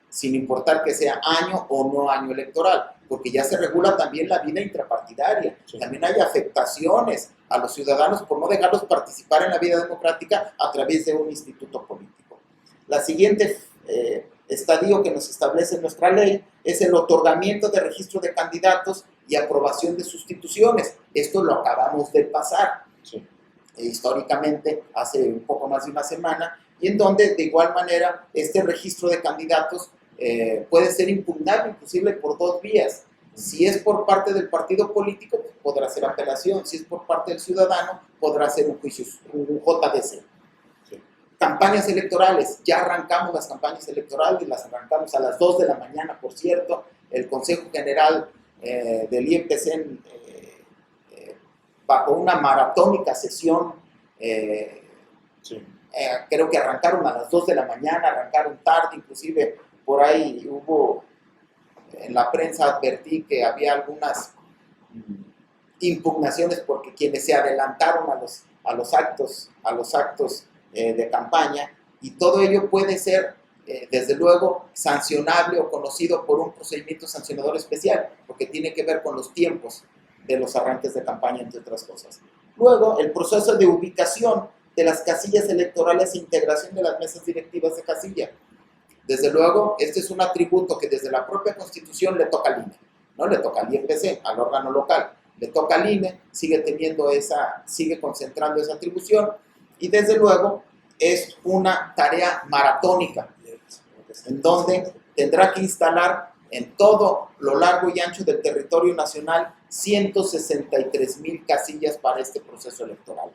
sin importar que sea año o no año electoral, porque ya se regula también la vida intrapartidaria. Sí. También hay afectaciones a los ciudadanos por no dejarlos participar en la vida democrática a través de un instituto político. La siguiente estadio que nos establece nuestra ley es el otorgamiento de registro de candidatos y aprobación de sustituciones. Esto lo acabamos de pasar, sí, históricamente hace un poco más de una semana, y en donde de igual manera este registro de candidatos puede ser impugnable inclusive por dos vías. Si es por parte del partido político, podrá ser apelación. Si es por parte del ciudadano, podrá ser un juicio, un JDC. Sí. Campañas electorales. Ya arrancamos las campañas electorales, las arrancamos a las 2 de la mañana, por cierto. El Consejo General del IEPC, bajo una maratónica sesión, sí, creo que arrancaron a las 2 de la mañana, arrancaron tarde, inclusive por ahí hubo, en la prensa advertí que había algunas impugnaciones porque quienes se adelantaron a los actos de campaña, y todo ello puede ser, desde luego, sancionable o conocido por un procedimiento sancionador especial, porque tiene que ver con los tiempos de los arranques de campaña, entre otras cosas. Luego, el proceso de ubicación de las casillas electorales e integración de las mesas directivas de casilla. Desde luego, este es un atributo que desde la propia Constitución le toca al INE, no le toca al IEPC, al órgano local, le toca al INE, sigue concentrando esa atribución, y desde luego es una tarea maratónica, en donde tendrá que instalar en todo lo largo y ancho del territorio nacional 163,000 casillas para este proceso electoral.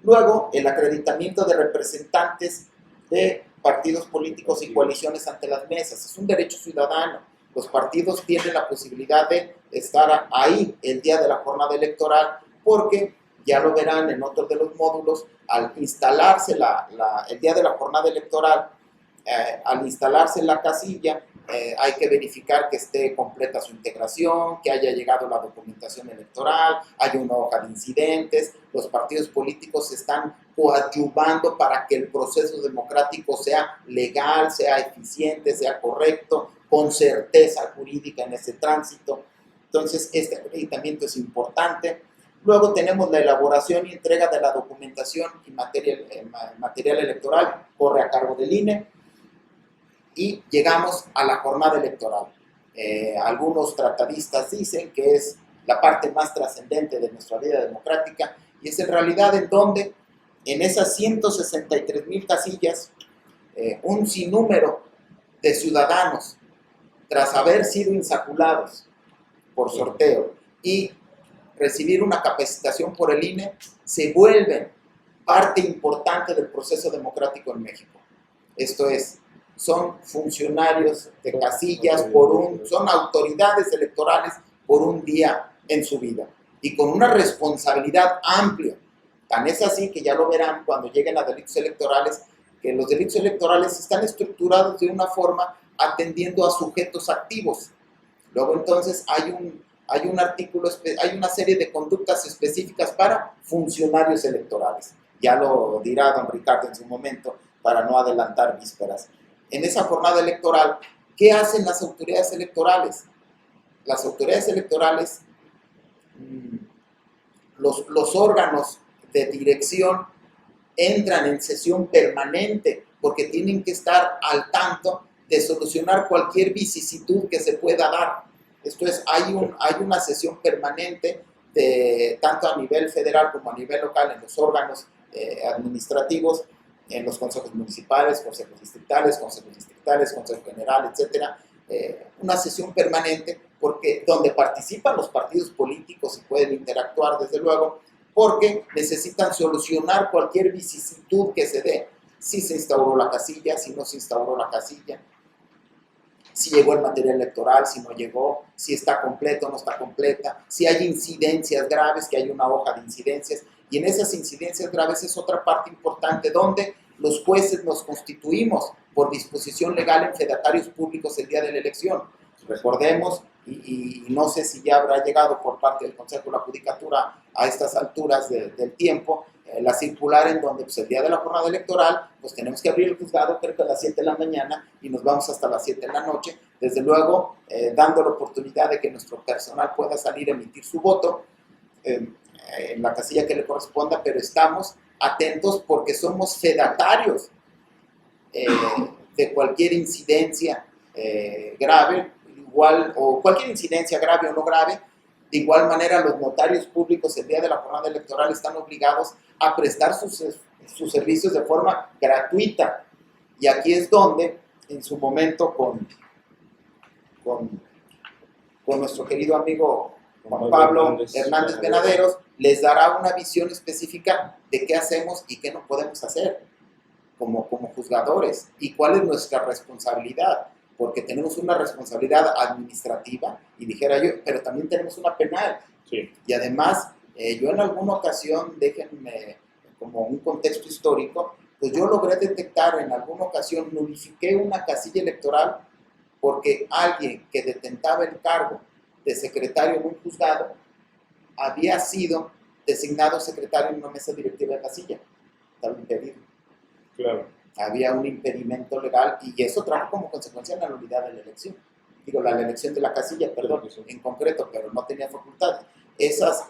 Luego, el acreditamiento de representantes de partidos políticos y coaliciones ante las mesas. Es un derecho ciudadano. Los partidos tienen la posibilidad de estar ahí el día de la jornada electoral, porque ya lo verán en otro de los módulos, al instalarse el día de la jornada electoral, al instalarse la casilla, hay que verificar que esté completa su integración, que haya llegado la documentación electoral, hay una hoja de incidentes. Los partidos políticos se están coadyuvando para que el proceso democrático sea legal, sea eficiente, sea correcto, con certeza jurídica en ese tránsito. Entonces, este acreditamiento es importante. Luego tenemos la elaboración y entrega de la documentación y material electoral, corre a cargo del INE. Y llegamos a la jornada electoral. Algunos tratadistas dicen que es la parte más trascendente de nuestra vida democrática, y es en realidad en donde, en esas 163,000 casillas, un sinnúmero de ciudadanos, tras haber sido insaculados por sorteo y recibir una capacitación por el INE, se vuelven parte importante del proceso democrático en México. Esto es, son funcionarios de casillas son autoridades electorales por un día en su vida, y con una responsabilidad amplia. Tan es así que ya lo verán cuando lleguen a delitos electorales, que los delitos electorales están estructurados de una forma atendiendo a sujetos activos. Luego entonces hay una serie de conductas específicas para funcionarios electorales. Ya lo dirá don Ricardo en su momento, para no adelantar vísperas. En esa jornada electoral, ¿qué hacen las autoridades electorales? Las autoridades electorales, los órganos de dirección entran en sesión permanente, porque tienen que estar al tanto de solucionar cualquier vicisitud que se pueda dar. Esto es, hay una sesión permanente, tanto a nivel federal como a nivel local, en los órganos administrativos, en los consejos municipales, consejos distritales, consejo general, etc. Una sesión permanente, donde participan los partidos políticos y pueden interactuar, desde luego, porque necesitan solucionar cualquier vicisitud que se dé. Si se instauró la casilla, si no se instauró la casilla, si llegó el material electoral, si no llegó, si está completa o no está completa, si hay incidencias graves, que hay una hoja de incidencias. Y en esas incidencias graves es otra parte importante, donde los jueces nos constituimos por disposición legal en fedatarios públicos el día de la elección. Recordemos, y no sé si ya habrá llegado por parte del Consejo de la Judicatura a estas alturas del tiempo, la circular en donde pues, el día de la jornada electoral pues tenemos que abrir el juzgado creo que a las 7 de la mañana y nos vamos hasta las 7 de la noche, desde luego dando la oportunidad de que nuestro personal pueda salir a emitir su voto en la casilla que le corresponda, pero estamos atentos porque somos fedatarios de cualquier incidencia grave, o cualquier incidencia grave o no grave. De igual manera, los notarios públicos el día de la jornada electoral están obligados a prestar sus servicios de forma gratuita. Y aquí es donde, en su momento, con nuestro querido amigo Juan Pablo Hernández Venaderos, les dará una visión específica de qué hacemos y qué no podemos hacer como juzgadores y cuál es nuestra responsabilidad. Porque tenemos una responsabilidad administrativa, y dijera yo, pero también tenemos una penal. Sí. Y además, yo en alguna ocasión, déjenme como un contexto histórico, pues yo logré detectar en alguna ocasión, nulifiqué una casilla electoral porque alguien que detentaba el cargo de secretario en un juzgado había sido designado secretario en una mesa directiva de casilla. Estaba impedido. Claro. Había un impedimento legal y eso trajo como consecuencia la nulidad de la elección. Digo, la elección de la casilla, perdón, en concreto, pero no tenía facultades.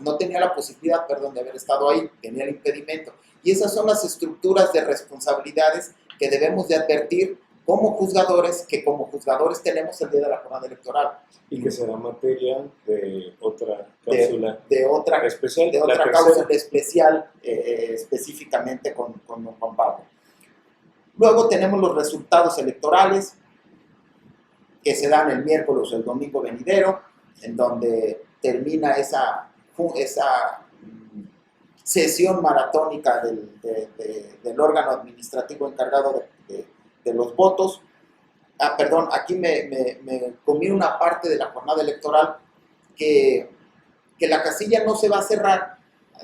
No tenía la posibilidad, perdón, de haber estado ahí, tenía el impedimento. Y esas son las estructuras de responsabilidades que debemos de advertir como juzgadores, que como juzgadores tenemos el día de la jornada electoral. Y que será materia de otra cápsula de otra especial, de otra cápsula especial, específicamente con don Juan Pablo. Luego tenemos los resultados electorales que se dan el miércoles o el domingo venidero, en donde termina esa sesión maratónica del órgano administrativo encargado de los votos. Perdón, aquí me comí una parte de la jornada electoral que la casilla no se va a cerrar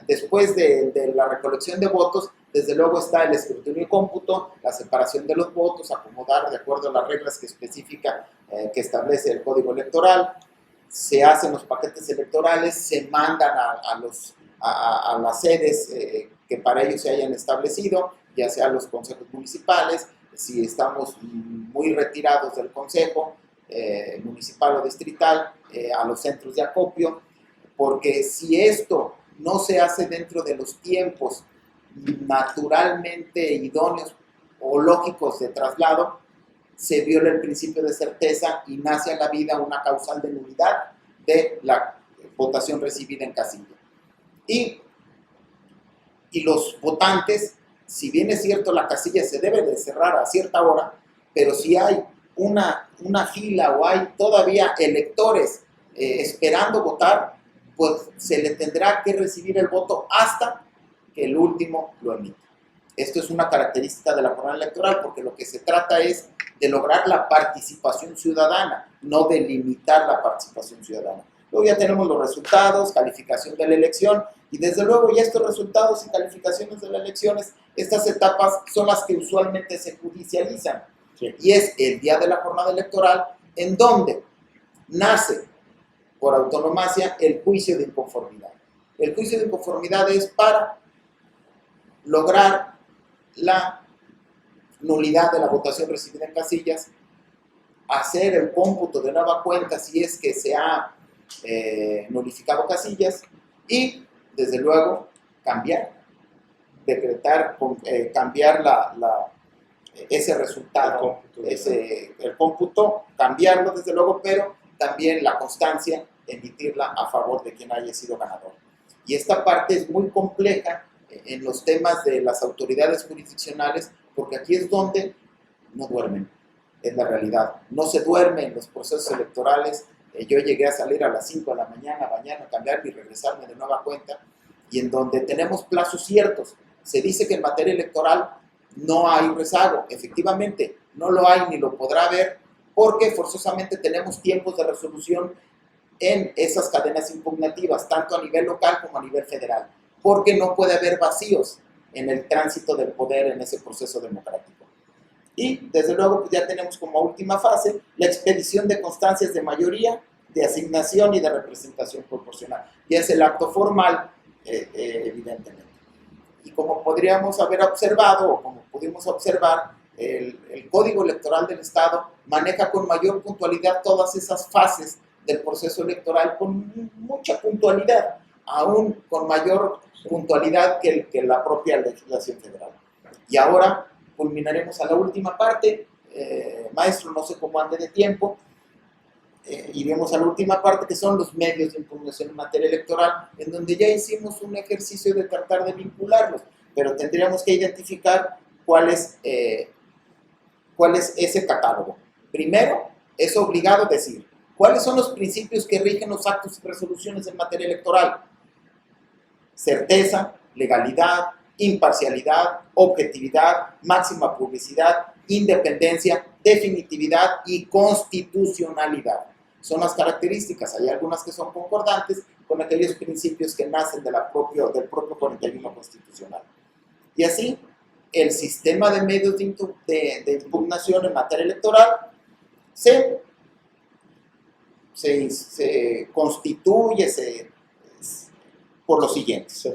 después de la recolección de votos. Desde luego está el escrutinio y cómputo, la separación de los votos, acomodar de acuerdo a las reglas que establece el Código Electoral. Se hacen los paquetes electorales, se mandan a las sedes que para ellos se hayan establecido, ya sea los consejos municipales, si estamos muy retirados del consejo municipal o distrital, a los centros de acopio, porque si esto no se hace dentro de los tiempos naturalmente idóneos o lógicos de traslado, se viola el principio de certeza y nace en la vida una causal de nulidad de la votación recibida en casilla. Y los votantes, si bien es cierto la casilla se debe de cerrar a cierta hora, pero si hay una fila o hay todavía electores esperando votar, pues se le tendrá que recibir el voto hasta que el último lo emita. Esto es una característica de la jornada electoral porque lo que se trata es de lograr la participación ciudadana, no de limitar la participación ciudadana. Luego ya tenemos los resultados, calificación de la elección y desde luego ya estos resultados y calificaciones de las elecciones, estas etapas son las que usualmente se judicializan. Sí. Y es el día de la jornada electoral en donde nace por autonomacia el juicio de inconformidad. El juicio de inconformidad es para lograr la nulidad de la votación recibida en casillas, hacer el cómputo de nueva cuenta si es que se ha nulificado casillas y, desde luego, cambiar ese resultado, el cómputo, cambiarlo, desde luego, pero también la constancia, emitirla a favor de quien haya sido ganador. Y esta parte es muy compleja en los temas de las autoridades jurisdiccionales, porque aquí es donde no duermen, es la realidad. No se duerme en los procesos electorales. Yo llegué a salir a las 5 de la mañana, bañarme, cambiarme y regresarme de nueva cuenta, y en donde tenemos plazos ciertos. Se dice que en materia electoral no hay rezago. Efectivamente, no lo hay ni lo podrá haber, porque forzosamente tenemos tiempos de resolución en esas cadenas impugnativas, tanto a nivel local como a nivel federal, porque no puede haber vacíos en el tránsito del poder en ese proceso democrático. Y, desde luego, pues ya tenemos como última fase la expedición de constancias de mayoría, de asignación y de representación proporcional. Y es el acto formal, evidentemente. Y como podríamos haber observado, o como pudimos observar, el Código Electoral del Estado maneja con mayor puntualidad todas esas fases del proceso electoral, con mucha puntualidad, aún con mayor puntualidad que la propia legislación federal. Y ahora culminaremos a la última parte. Maestro, no sé cómo ande de tiempo, iremos a la última parte, que son los medios de impugnación en materia electoral, en donde ya hicimos un ejercicio de tratar de vincularlos, pero tendríamos que identificar cuál es ese catálogo. Primero, es obligado decir cuáles son los principios que rigen los actos y resoluciones en materia electoral: certeza, legalidad, imparcialidad, objetividad, máxima publicidad, independencia, definitividad y constitucionalidad. Son las características. Hay algunas que son concordantes con aquellos principios que nacen del propio 41 constitucional. Y así, el sistema de medios de impugnación en materia electoral se se constituye por los siguientes.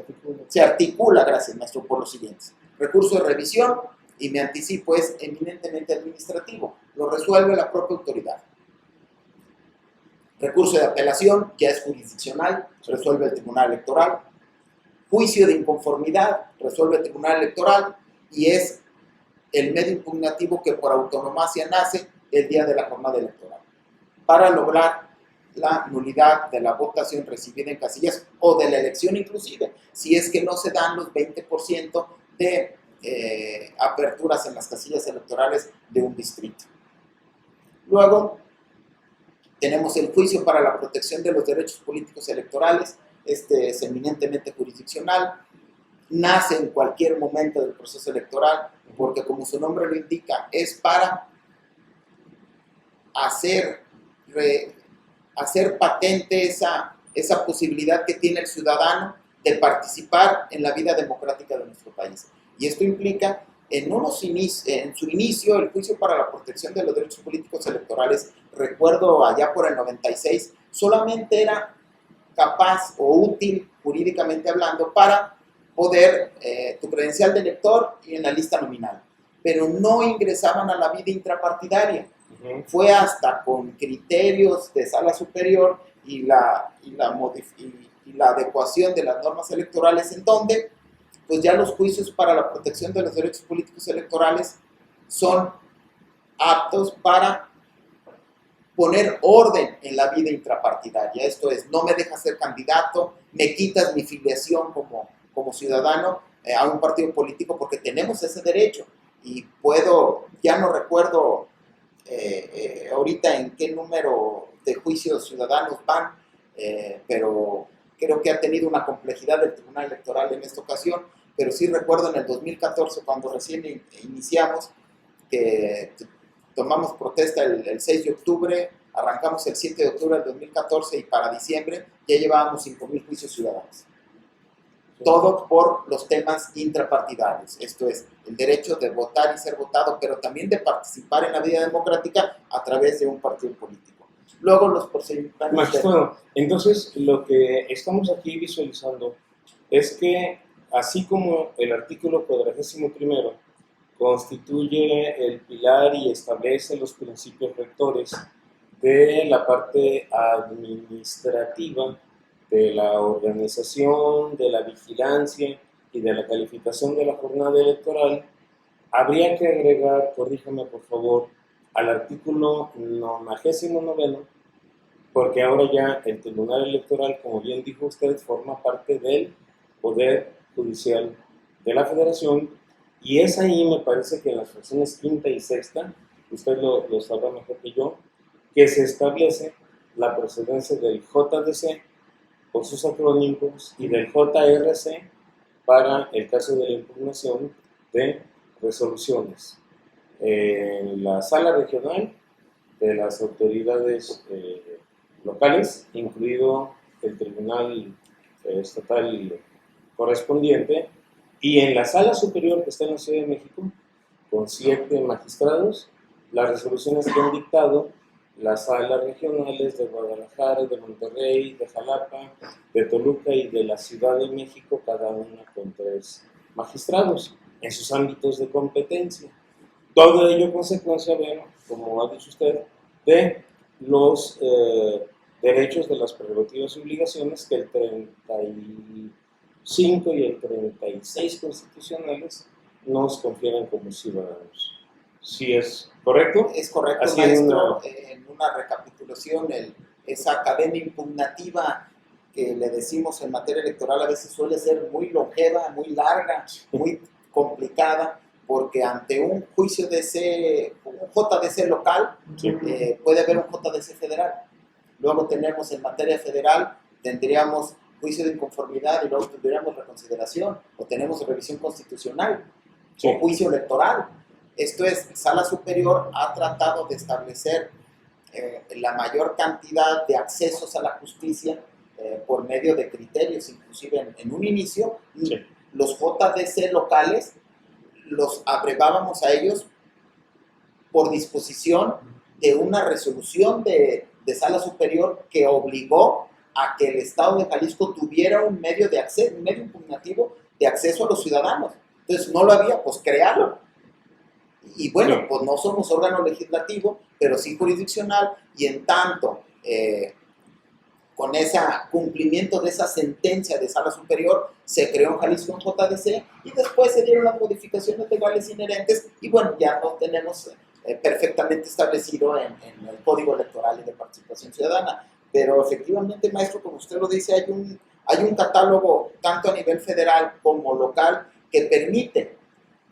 Se articula, gracias maestro, por los siguientes. Recurso de revisión, y me anticipo, es eminentemente administrativo, lo resuelve la propia autoridad. Recurso de apelación, ya es jurisdiccional, resuelve el Tribunal Electoral. Juicio de inconformidad, resuelve el Tribunal Electoral, y es el medio impugnativo que por autonomacia nace el día de la jornada electoral, para lograr la nulidad de la votación recibida en casillas o de la elección inclusive, si es que no se dan los 20% de aperturas en las casillas electorales de un distrito. Luego, tenemos el juicio para la protección de los derechos políticos electorales. Este es eminentemente jurisdiccional, nace en cualquier momento del proceso electoral, porque como su nombre lo indica, es para hacer patente esa posibilidad que tiene el ciudadano de participar en la vida democrática de nuestro país. Y esto implica, en su inicio, el juicio para la protección de los derechos políticos electorales, recuerdo allá por el 96, solamente era capaz o útil, jurídicamente hablando, para poder tu credencial de elector y en la lista nominal, pero no ingresaban a la vida intrapartidaria. Fue hasta con criterios de sala superior y la adecuación de las normas electorales en donde pues ya los juicios para la protección de los derechos políticos electorales son aptos para poner orden en la vida intrapartidaria. Esto es, no me dejas ser candidato, me quitas mi filiación como ciudadano a un partido político porque tenemos ese derecho. Y ya no recuerdo ahorita en qué número de juicios ciudadanos van, pero creo que ha tenido una complejidad el Tribunal Electoral en esta ocasión, pero sí recuerdo en el 2014, cuando recién iniciamos, que tomamos protesta el 6 de octubre, arrancamos el 7 de octubre del 2014 y para diciembre ya llevábamos 5,000 juicios ciudadanos. Todo por los temas intrapartidarios, esto es, el derecho de votar y ser votado, pero también de participar en la vida democrática a través de un partido político. Luego los procedimientos... Magistrado, entonces lo que estamos aquí visualizando es que así como el artículo 41 constituye el pilar y establece los principios rectores de la parte administrativa de la organización, de la vigilancia y de la calificación de la jornada electoral, habría que agregar, corríjame por favor, al artículo 99, porque ahora ya el Tribunal Electoral, como bien dijo usted, forma parte del Poder Judicial de la Federación, y es ahí, me parece que en las fracciones quinta y sexta, usted lo sabrá mejor que yo, que se establece la procedencia del JDC por sus acrónimos y del JRC para el caso de la impugnación de resoluciones. En la sala regional de las autoridades locales, incluido el Tribunal Estatal correspondiente, y en la sala superior que está en la Ciudad de México, con 7 magistrados, las resoluciones que han dictado las salas regionales de Guadalajara, de Monterrey, de Jalapa, de Toluca y de la Ciudad de México, cada una con 3 magistrados en sus ámbitos de competencia. Todo ello consecuencia, bueno, como ha dicho usted, de los derechos, de las prerrogativas y obligaciones que el 35 y el 36 constitucionales nos confieren como ciudadanos. ¿Sí es correcto? Es correcto, así maestro. En una recapitulación, esa cadena impugnativa que le decimos en materia electoral a veces suele ser muy longeva, muy larga, muy complicada, porque ante un juicio un JDC local, sí, puede haber un JDC federal. Luego tenemos en materia federal, tendríamos juicio de inconformidad y luego tendríamos reconsideración, o tenemos revisión constitucional, sí, o juicio electoral. Esto es, Sala Superior ha tratado de establecer la mayor cantidad de accesos a la justicia por medio de criterios, inclusive en un inicio, sí, los JDC locales los abrevábamos a ellos por disposición de una resolución de sala superior que obligó a que el Estado de Jalisco tuviera un medio de acceso, un medio impugnativo de acceso a los ciudadanos. Entonces no lo había, pues créalo. Y bueno, pues no somos órgano legislativo, pero sí jurisdiccional, y en tanto con ese cumplimiento de esa sentencia de sala superior, se creó en Jalisco un JDC, y después se dieron las modificaciones legales inherentes, y bueno, ya lo tenemos perfectamente establecido en el Código Electoral y de Participación Ciudadana. Pero efectivamente, maestro, como usted lo dice, hay un catálogo tanto a nivel federal como local que permite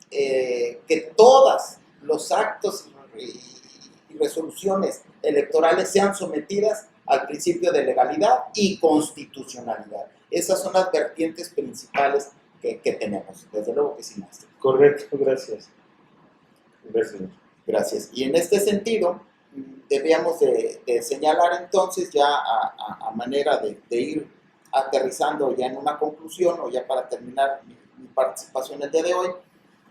que todos los actos y resoluciones electorales sean sometidas al principio de legalidad y constitucionalidad. Esas son las vertientes principales que tenemos. Desde luego que sí, maestro. Correcto, gracias. Gracias. Gracias. Y en este sentido, debíamos de señalar entonces ya a manera de ir aterrizando ya en una conclusión, o ya para terminar mi participación el día de hoy,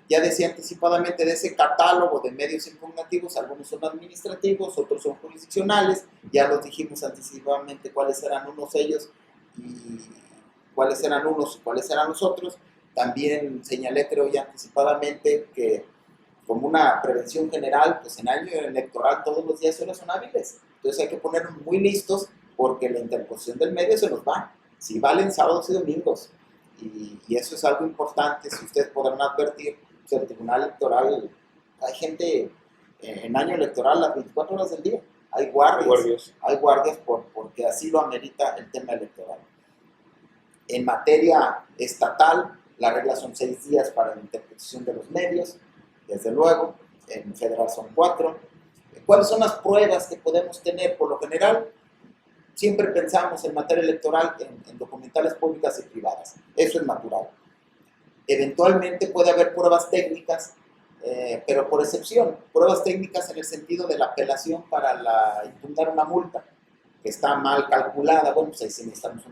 ya decía anticipadamente de ese catálogo de medios impugnativos, algunos son administrativos, otros son jurisdiccionales, ya los dijimos anticipadamente cuáles eran unos ellos y cuáles eran unos y cuáles eran los otros. También señalé, creo ya anticipadamente, que como una prevención general, pues en año electoral todos los días son hábiles, entonces hay que ponernos muy listos porque la interposición del medio se nos va, si valen sábados y domingos, y eso es algo importante. Si ustedes podrán advertir, el Tribunal Electoral, hay gente en año electoral las 24 horas del día, hay guardias. Hay guardias porque así lo amerita el tema electoral. En materia estatal, la regla son 6 días para la interposición de los medios, desde luego, en federal son 4. ¿Cuáles son las pruebas que podemos tener? Por lo general, siempre pensamos en materia electoral en documentales públicas y privadas, eso es natural. Eventualmente puede haber pruebas técnicas, pero por excepción, pruebas técnicas en el sentido de la apelación para impugnar una multa que está mal calculada. Bueno, pues ahí sí necesitamos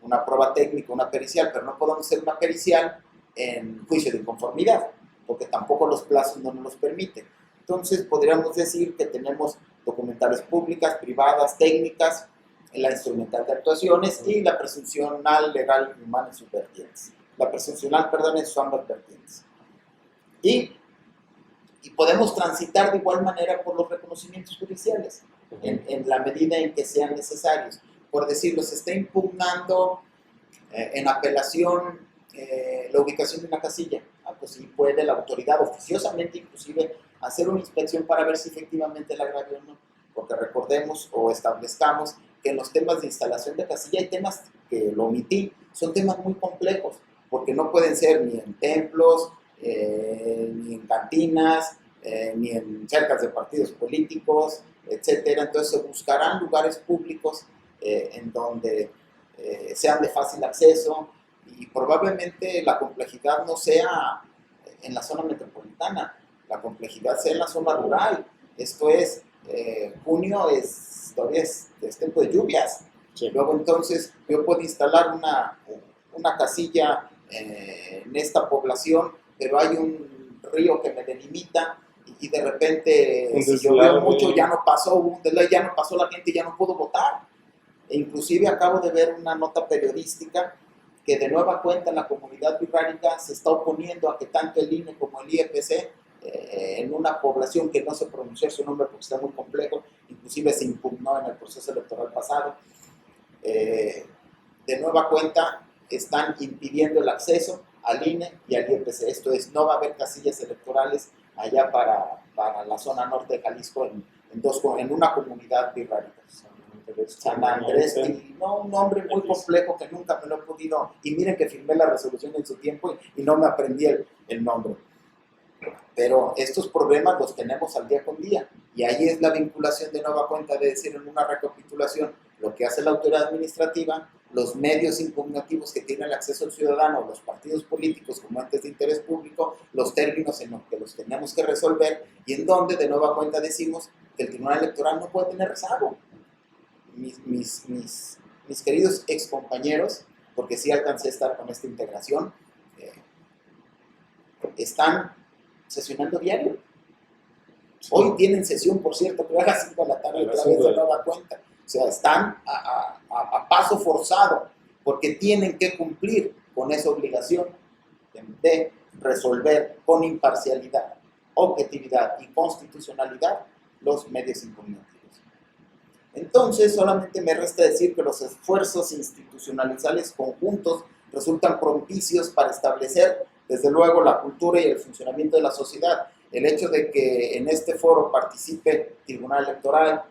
una prueba técnica, una pericial, pero no podemos hacer una pericial en juicio de inconformidad, porque tampoco los plazos no nos los permiten. Entonces podríamos decir que tenemos documentales públicas, privadas, técnicas, la instrumental de actuaciones y la presuncional, legal y humana en sus vertientes. La presuncional, perdón, son ambas vertientes. Y podemos transitar de igual manera por los reconocimientos judiciales, en la medida en que sean necesarios. Por decirlo, se está impugnando en apelación la ubicación de una casilla. Pues sí puede la autoridad oficiosamente inclusive hacer una inspección para ver si efectivamente la agravio o no. Porque recordemos o establezcamos que en los temas de instalación de casilla hay temas que lo omití, son temas muy complejos, porque no pueden ser ni en templos, ni en cantinas, ni en cercas de partidos políticos, etcétera. Entonces se buscarán lugares públicos en donde sean de fácil acceso, y probablemente la complejidad no sea en la zona metropolitana, la complejidad sea en la zona rural. Esto es, junio todavía es tiempo de lluvias. Sí. Luego entonces yo puedo instalar una casilla en esta población, pero hay un río que me delimita, y de repente si llovió mucho ya no pasó, ya no pasó la gente y ya no pudo votar. E inclusive acabo de ver una nota periodística que de nueva cuenta la comunidad birrárica se está oponiendo a que tanto el INE como el IEPC, en una población que no se pronunció su nombre porque está muy complejo, inclusive se impugnó en el proceso electoral pasado, de nueva cuenta están impidiendo el acceso al INE y al IEPC. Esto es, no va a haber casillas electorales allá para la zona norte de Jalisco en una comunidad birrárica. San Andrés, y no, un nombre muy complejo que nunca me lo he podido, y miren que firmé la resolución en su tiempo y no me aprendí el nombre. Pero estos problemas los tenemos al día con día, y ahí es la vinculación de nueva cuenta de decir en una recapitulación lo que hace la autoridad administrativa, los medios impugnativos que tiene el acceso al ciudadano, los partidos políticos como entes de interés público, los términos en los que los tenemos que resolver, y en donde de nueva cuenta decimos que el Tribunal Electoral no puede tener rezago. Mis queridos excompañeros, porque sí alcancé a estar con esta integración, están sesionando diario. Hoy tienen sesión, por cierto, creo a las 5 de la tarde otra vez de nueva cuenta. O sea, están a paso forzado porque tienen que cumplir con esa obligación de resolver con imparcialidad, objetividad y constitucionalidad los medios informativos. Entonces, solamente me resta decir que los esfuerzos institucionalizales conjuntos resultan propicios para establecer, desde luego, la cultura y el funcionamiento de la sociedad. El hecho de que en este foro participe Tribunal Electoral,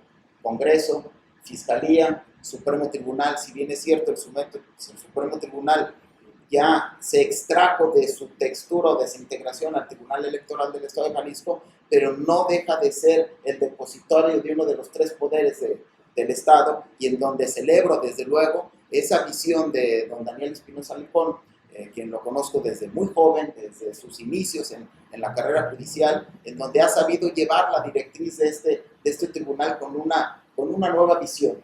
Congreso, Fiscalía, Supremo Tribunal, si bien es cierto, el Supremo Tribunal ya se extrajo de su textura o desintegración al Tribunal Electoral del Estado de Jalisco, pero no deja de ser el depositario de uno de los tres poderes del Estado, y en donde celebro, desde luego, esa visión de don Daniel Espinosa Licón, quien lo conozco desde muy joven, desde sus inicios en la carrera judicial, en donde ha sabido llevar la directriz de este tribunal con una nueva visión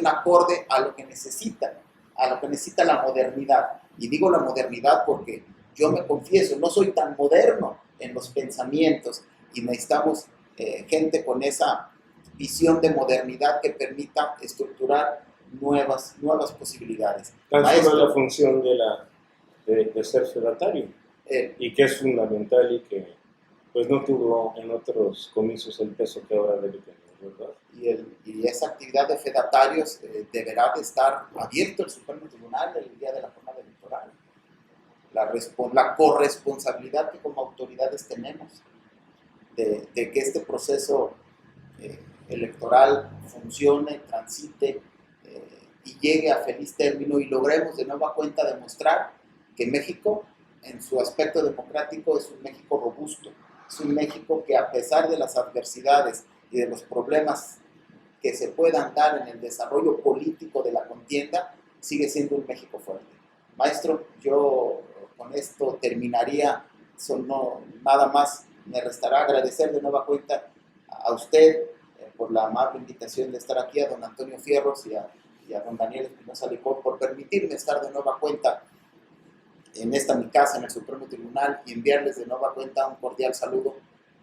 acorde a lo que necesita la modernidad. Y digo la modernidad porque yo me confieso, no soy tan moderno en los pensamientos, y necesitamos gente con esa visión de modernidad que permita estructurar nuevas posibilidades. Tan solo la función de ser fedatario, y que es fundamental y que pues no tuvo en otros comicios el peso que ahora debe tener, ¿verdad? Y esa actividad de fedatarios deberá de estar abierto el Supremo Tribunal el día de la jornada electoral. La corresponsabilidad que como autoridades tenemos de que este proceso electoral funcione, transite y llegue a feliz término, y logremos de nueva cuenta demostrar que México, en su aspecto democrático, es un México robusto, es un México que, a pesar de las adversidades y de los problemas que se puedan dar en el desarrollo político de la contienda, sigue siendo un México fuerte. Maestro, yo con esto terminaría, nada más me restará agradecer de nueva cuenta a usted por la amable invitación de estar aquí, a don Antonio Fierros y a don Daniel Espinosa Licón por permitirme estar de nueva cuenta en esta mi casa, en el Supremo Tribunal, y enviarles de nueva cuenta un cordial saludo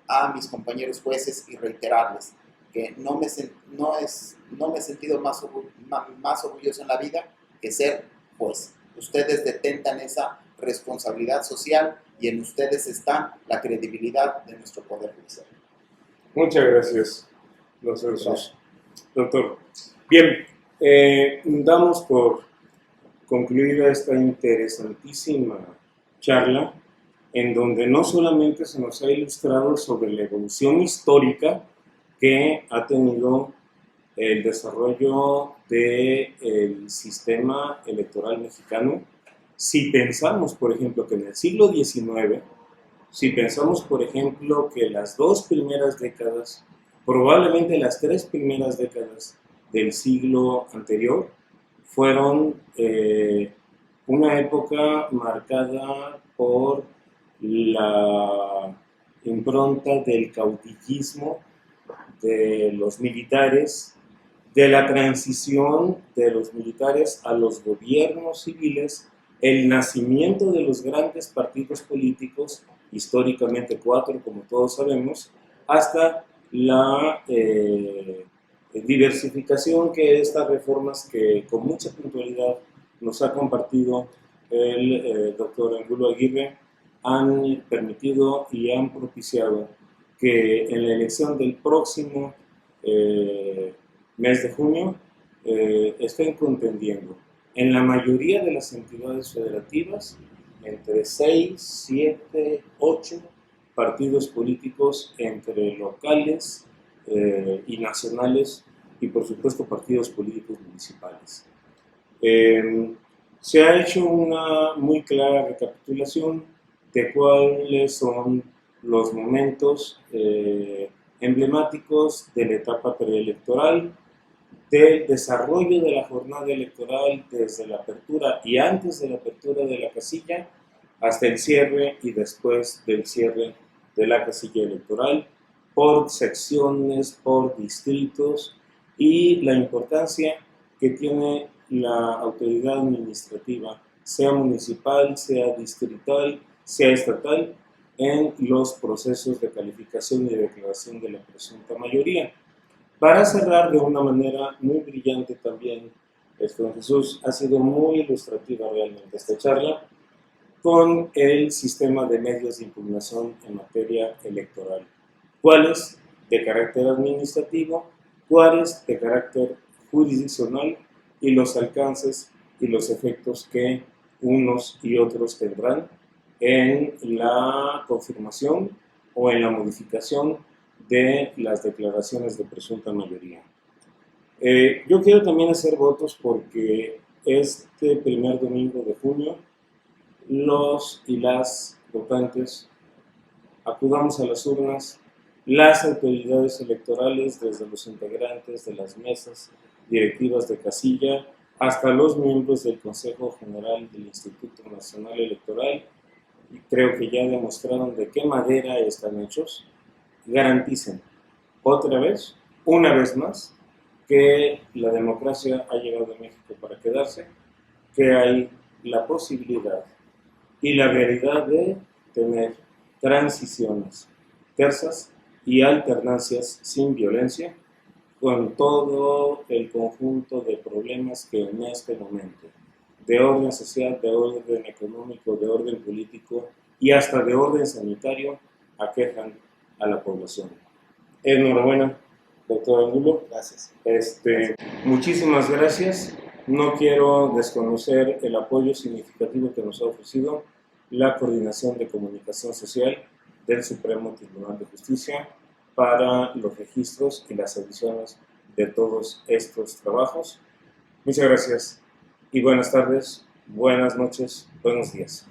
a mis compañeros jueces y reiterarles que no me he sentido más orgulloso en la vida que ser juez. Ustedes detentan esa responsabilidad social y en ustedes está la credibilidad de nuestro Poder Judicial. Muchas gracias, doctor. Bien, damos por concluida esta interesantísima charla, en donde no solamente se nos ha ilustrado sobre la evolución histórica que ha tenido el desarrollo del sistema electoral mexicano. Si pensamos, por ejemplo, que en el siglo XIX, si pensamos, por ejemplo, que las 2 primeras décadas, probablemente las 3 primeras décadas del siglo anterior, fueron una época marcada por la impronta del caudillismo de los militares, de la transición de los militares a los gobiernos civiles, el nacimiento de los grandes partidos políticos, históricamente 4, como todos sabemos, hasta la diversificación que estas reformas, que con mucha puntualidad nos ha compartido el doctor Angulo Aguirre, han permitido y han propiciado que en la elección del próximo mes de junio estén contendiendo en la mayoría de las entidades federativas entre 6, 7, 8 partidos políticos, entre locales y nacionales, y por supuesto partidos políticos municipales. Se ha hecho una muy clara recapitulación de cuáles son los momentos emblemáticos de la etapa preelectoral, del desarrollo de la jornada electoral desde la apertura y antes de la apertura de la casilla hasta el cierre y después del cierre de la casilla electoral, por secciones, por distritos, y la importancia que tiene la autoridad administrativa, sea municipal, sea distrital, sea estatal, en los procesos de calificación y de declaración de la presunta mayoría. Para cerrar de una manera muy brillante también, don Jesús, ha sido muy ilustrativa realmente esta charla con el sistema de medios de impugnación en materia electoral. ¿Cuáles de carácter administrativo? ¿Cuáles de carácter jurisdiccional? Y los alcances y los efectos que unos y otros tendrán en la confirmación o en la modificación de las declaraciones de presunta mayoría. Yo quiero también hacer votos porque este primer domingo de junio los y las votantes acudamos a las urnas, las autoridades electorales, desde los integrantes de las mesas directivas de casilla hasta los miembros del Consejo General del Instituto Nacional Electoral, y creo que ya demostraron de qué madera están hechos, garanticen otra vez, una vez más, que la democracia ha llegado a México para quedarse, que hay la posibilidad y la realidad de tener transiciones tersas y alternancias sin violencia, con todo el conjunto de problemas que en este momento, de orden social, de orden económico, de orden político y hasta de orden sanitario, aquejan a la población. Enhorabuena, doctor Angulo. Gracias. Muchísimas gracias. No quiero desconocer el apoyo significativo que nos ha ofrecido la Coordinación de Comunicación Social del Supremo Tribunal de Justicia para los registros y las ediciones de todos estos trabajos. Muchas gracias y buenas tardes, buenas noches, buenos días.